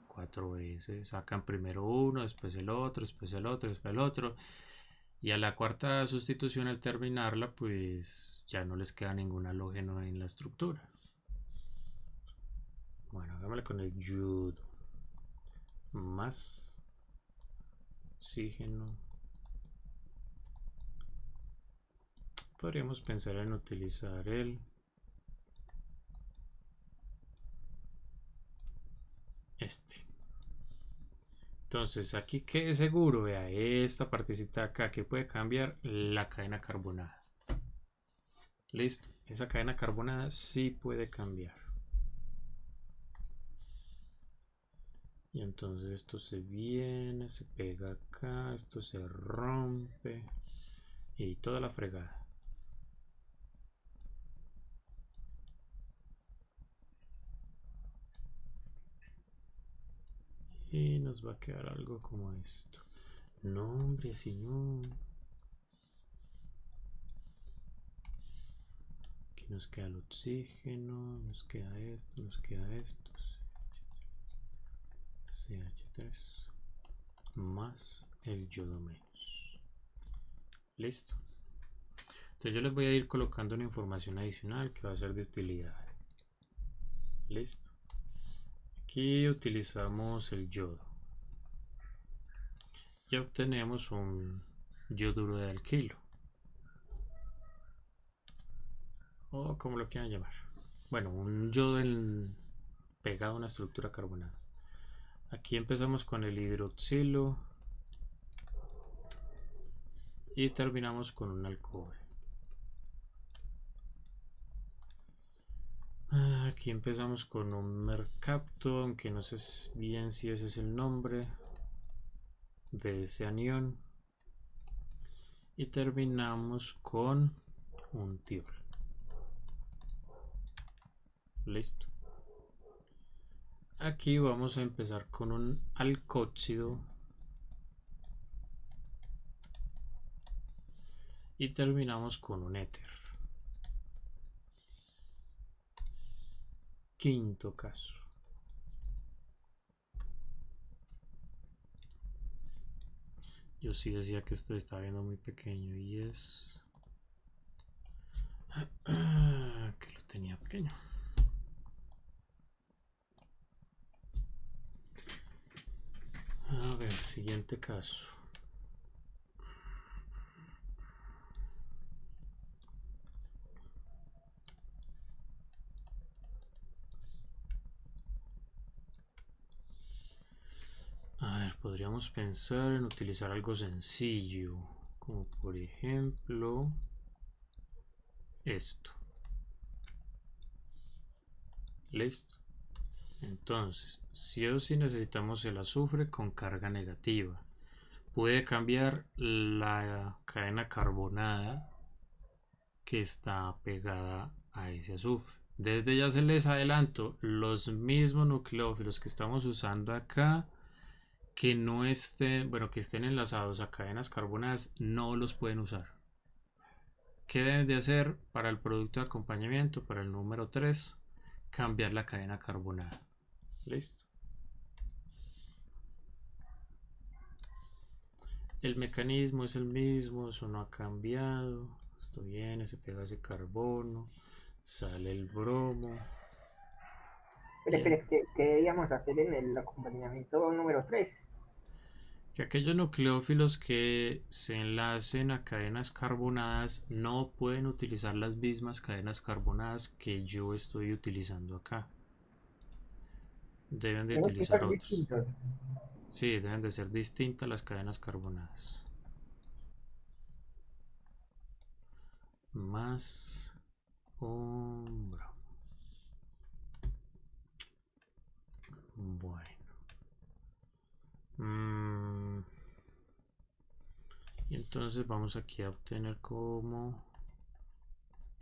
Speaker 2: 4 veces. Sacan primero uno, después el otro, después el otro, después el otro. Y a la cuarta sustitución al terminarla, pues ya no les queda ningún halógeno en la estructura. Bueno, hagámosle con el yodo. Más oxígeno. Podríamos pensar en utilizar este. Entonces, aquí quede seguro, vea, esta partecita de acá que puede cambiar la cadena carbonada. Listo, esa cadena carbonada sí puede cambiar. Y entonces esto se viene, se pega acá, esto se rompe y toda la fregada. Y nos va a quedar algo como esto. No, hombre, así no. Aquí nos queda el oxígeno, nos queda esto, nos queda esto. CH3 más el yodo menos. Listo. Entonces yo les voy a ir colocando una información adicional que va a ser de utilidad. Listo. Aquí utilizamos el yodo. Ya obtenemos un yoduro de alquilo. O como lo quieran llamar. Bueno, un yodo pegado a una estructura carbonada. Aquí empezamos con el hidroxilo y terminamos con un alcohol. Aquí empezamos con un mercapto, aunque no sé bien si ese es el nombre de ese anión. Y terminamos con un tiol. Listo. Aquí vamos a empezar con un alcóxido y terminamos con un éter. Quinto caso. Yo sí decía que esto estaba viendo muy pequeño y es que lo tenía pequeño. A ver, siguiente caso. A ver, podríamos pensar en utilizar algo sencillo, como por ejemplo esto. Listo. Entonces, sí o sí necesitamos el azufre con carga negativa. Puede cambiar la cadena carbonada que está pegada a ese azufre. Desde ya se les adelanto, los mismos nucleófilos que estamos usando acá, que no estén, bueno, que estén enlazados a cadenas carbonadas, no los pueden usar. ¿Qué deben de hacer para el producto de acompañamiento? Para el número 3, cambiar la cadena carbonada. Listo. El mecanismo es el mismo, eso no ha cambiado. Esto viene, se pega ese carbono, sale el bromo.
Speaker 5: Espera, ¿qué debíamos hacer en el acompañamiento número 3?
Speaker 2: Que aquellos nucleófilos que se enlacen a cadenas carbonadas no pueden utilizar las mismas cadenas carbonadas que yo estoy utilizando acá. Deben de utilizar otros. Sí, deben de ser distintas las cadenas carbonadas. Más un bromo. Bueno. Y entonces vamos aquí a obtener como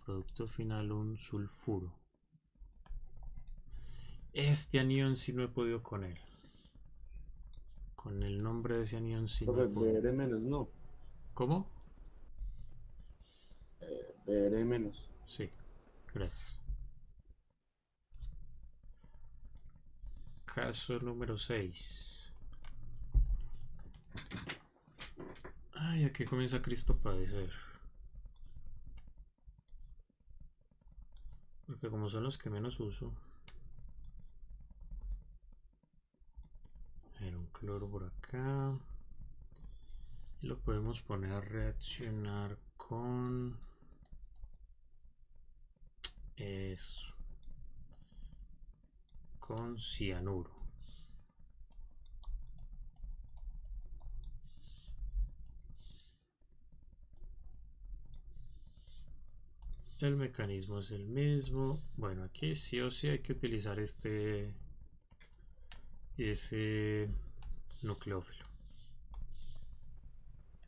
Speaker 2: producto final un sulfuro. Este anión sí no he podido con él. Con el nombre de ese anión sí no he podido.
Speaker 4: BR menos, no.
Speaker 2: ¿Cómo?
Speaker 4: BR menos.
Speaker 2: Sí, gracias. Caso número 6. Ay, aquí comienza Cristo a padecer. Porque como son los que menos uso. Era un cloro por acá. Y lo podemos poner a reaccionar con eso. Con cianuro. El mecanismo es el mismo. Bueno, aquí sí o sí hay que utilizar ese nucleófilo.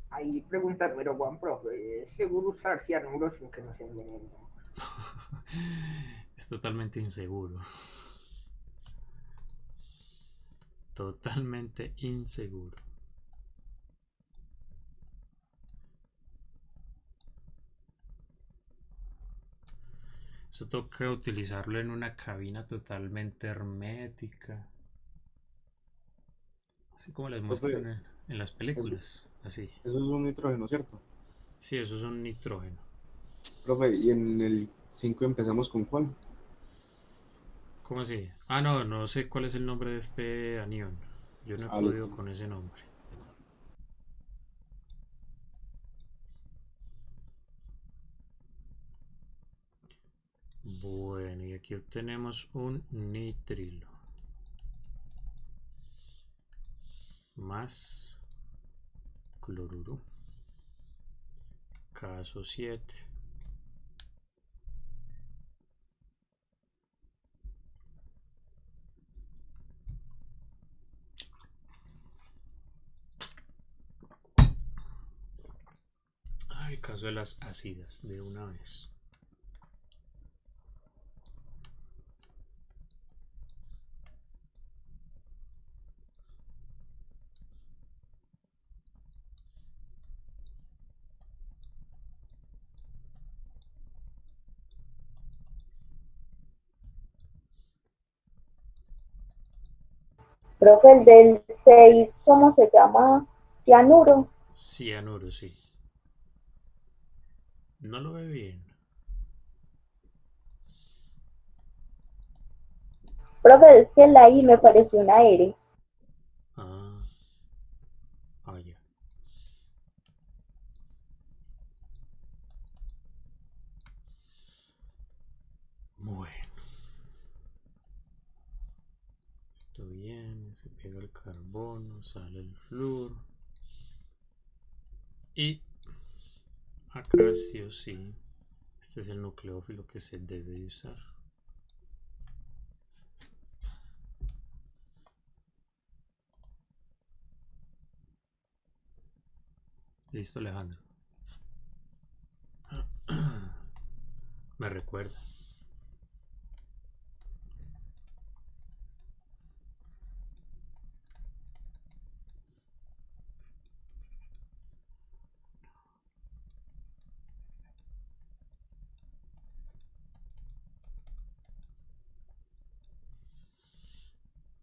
Speaker 5: Ahí pregunta, pero Juan, profe, ¿es seguro usar cianuro sin que nos envenenemos?
Speaker 2: Es totalmente inseguro. Totalmente inseguro. Eso toca utilizarlo en una cabina totalmente hermética. Así como les muestran en las películas. Así.
Speaker 4: Eso es un nitrógeno, ¿cierto?
Speaker 2: Sí, eso es un nitrógeno.
Speaker 4: Profe, ¿y en el 5 empezamos con cuál?
Speaker 2: ¿Cómo así? Ah, no, no sé cuál es el nombre de este anión. Yo no he podido
Speaker 4: listo.
Speaker 2: con ese nombre. Bueno, y aquí obtenemos un nitrilo. Más cloruro. Caso 7. El caso de las ácidas de una vez.
Speaker 7: Profe, el del 6, ¿cómo se llama? Cianuro.
Speaker 2: Cianuro, sí. No lo ve bien.
Speaker 7: Profe, es que la I me pareció una R.
Speaker 2: Ah, ya. Bueno. Esto viene, se pega el carbono, sale el flúor. Y acá sí o sí, este es el nucleófilo que se debe de usar. Listo, Alejandro. Me recuerda.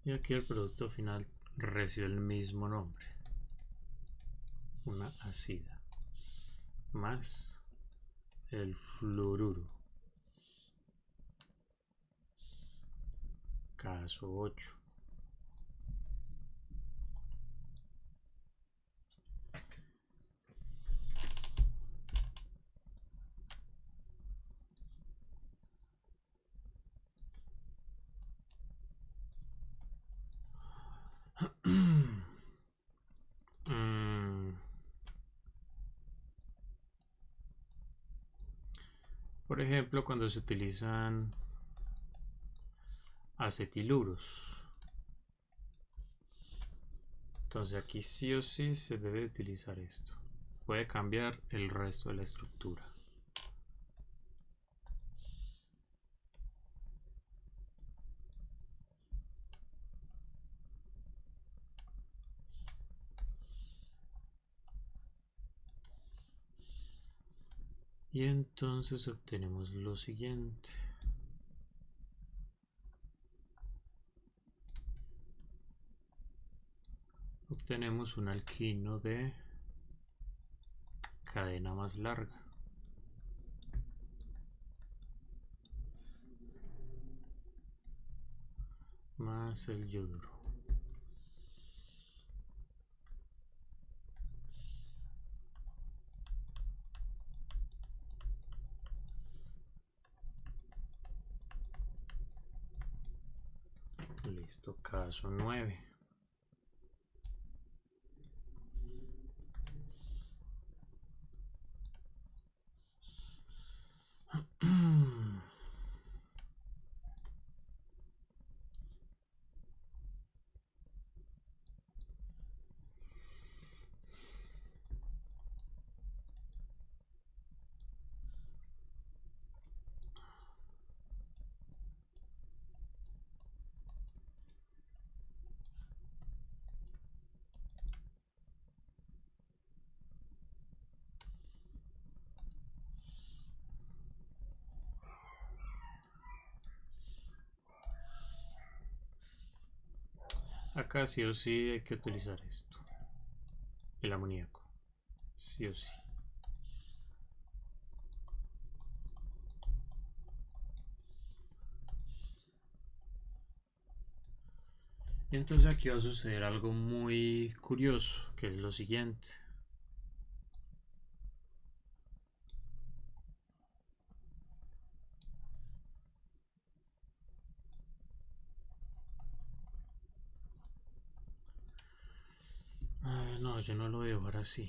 Speaker 2: Y aquí el producto final recibe el mismo nombre. Una ácida. Más el fluoruro. Caso 8. Por ejemplo, cuando se utilizan acetiluros. Entonces aquí sí o sí se debe utilizar esto. Puede cambiar el resto de la estructura. Y entonces obtenemos lo siguiente. Obtenemos un alquino de cadena más larga. Más el yoduro. Listo, caso 9. Acá sí o sí hay que utilizar esto. El amoníaco. Sí o sí. Y entonces aquí va a suceder algo muy curioso, que es lo siguiente. No, yo no lo voy a dibujar así.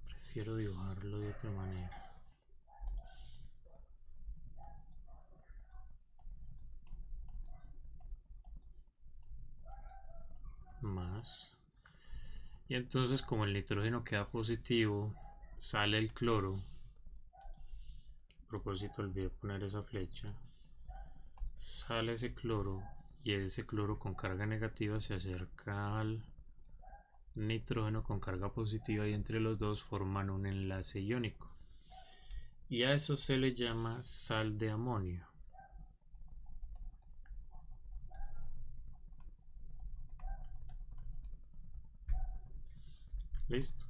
Speaker 2: Prefiero dibujarlo de otra manera. Más. Y entonces como el nitrógeno queda positivo, sale el cloro. A propósito, olvidé poner esa flecha. Sale ese cloro y ese cloro con carga negativa se acerca al nitrógeno con carga positiva y entre los dos forman un enlace iónico. Y a eso se le llama sal de amonio. ¿Listo?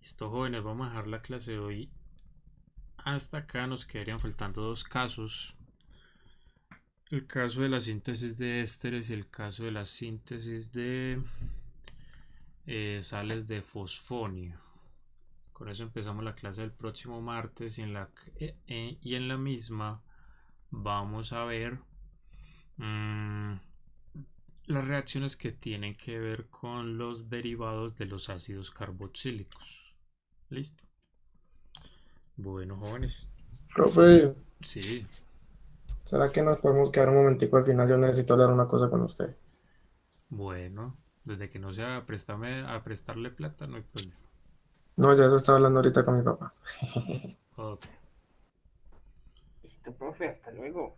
Speaker 2: Listo, jóvenes, vamos a dejar la clase de hoy hasta acá. Nos quedarían faltando dos casos. El caso de la síntesis de ésteres y el caso de la síntesis de sales de fosfonio. Con eso empezamos la clase del próximo martes y en la misma vamos a ver las reacciones que tienen que ver con los derivados de los ácidos carboxílicos. ¿Listo? Bueno, jóvenes.
Speaker 10: Profe,
Speaker 2: Sí.
Speaker 10: ¿será que nos podemos quedar un momentico al final? Yo necesito hablar una cosa con usted.
Speaker 2: Bueno, desde que no sea a prestarle plata, no hay problema.
Speaker 10: No, ya eso estaba hablando ahorita con mi papá.
Speaker 2: Ok.
Speaker 5: Listo, profe, hasta luego.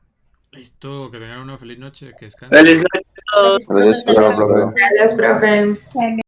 Speaker 2: Listo, que tengan una feliz noche, que descansen.
Speaker 11: Feliz noche a todos.
Speaker 3: Gracias, profe.
Speaker 12: Gracias, profe.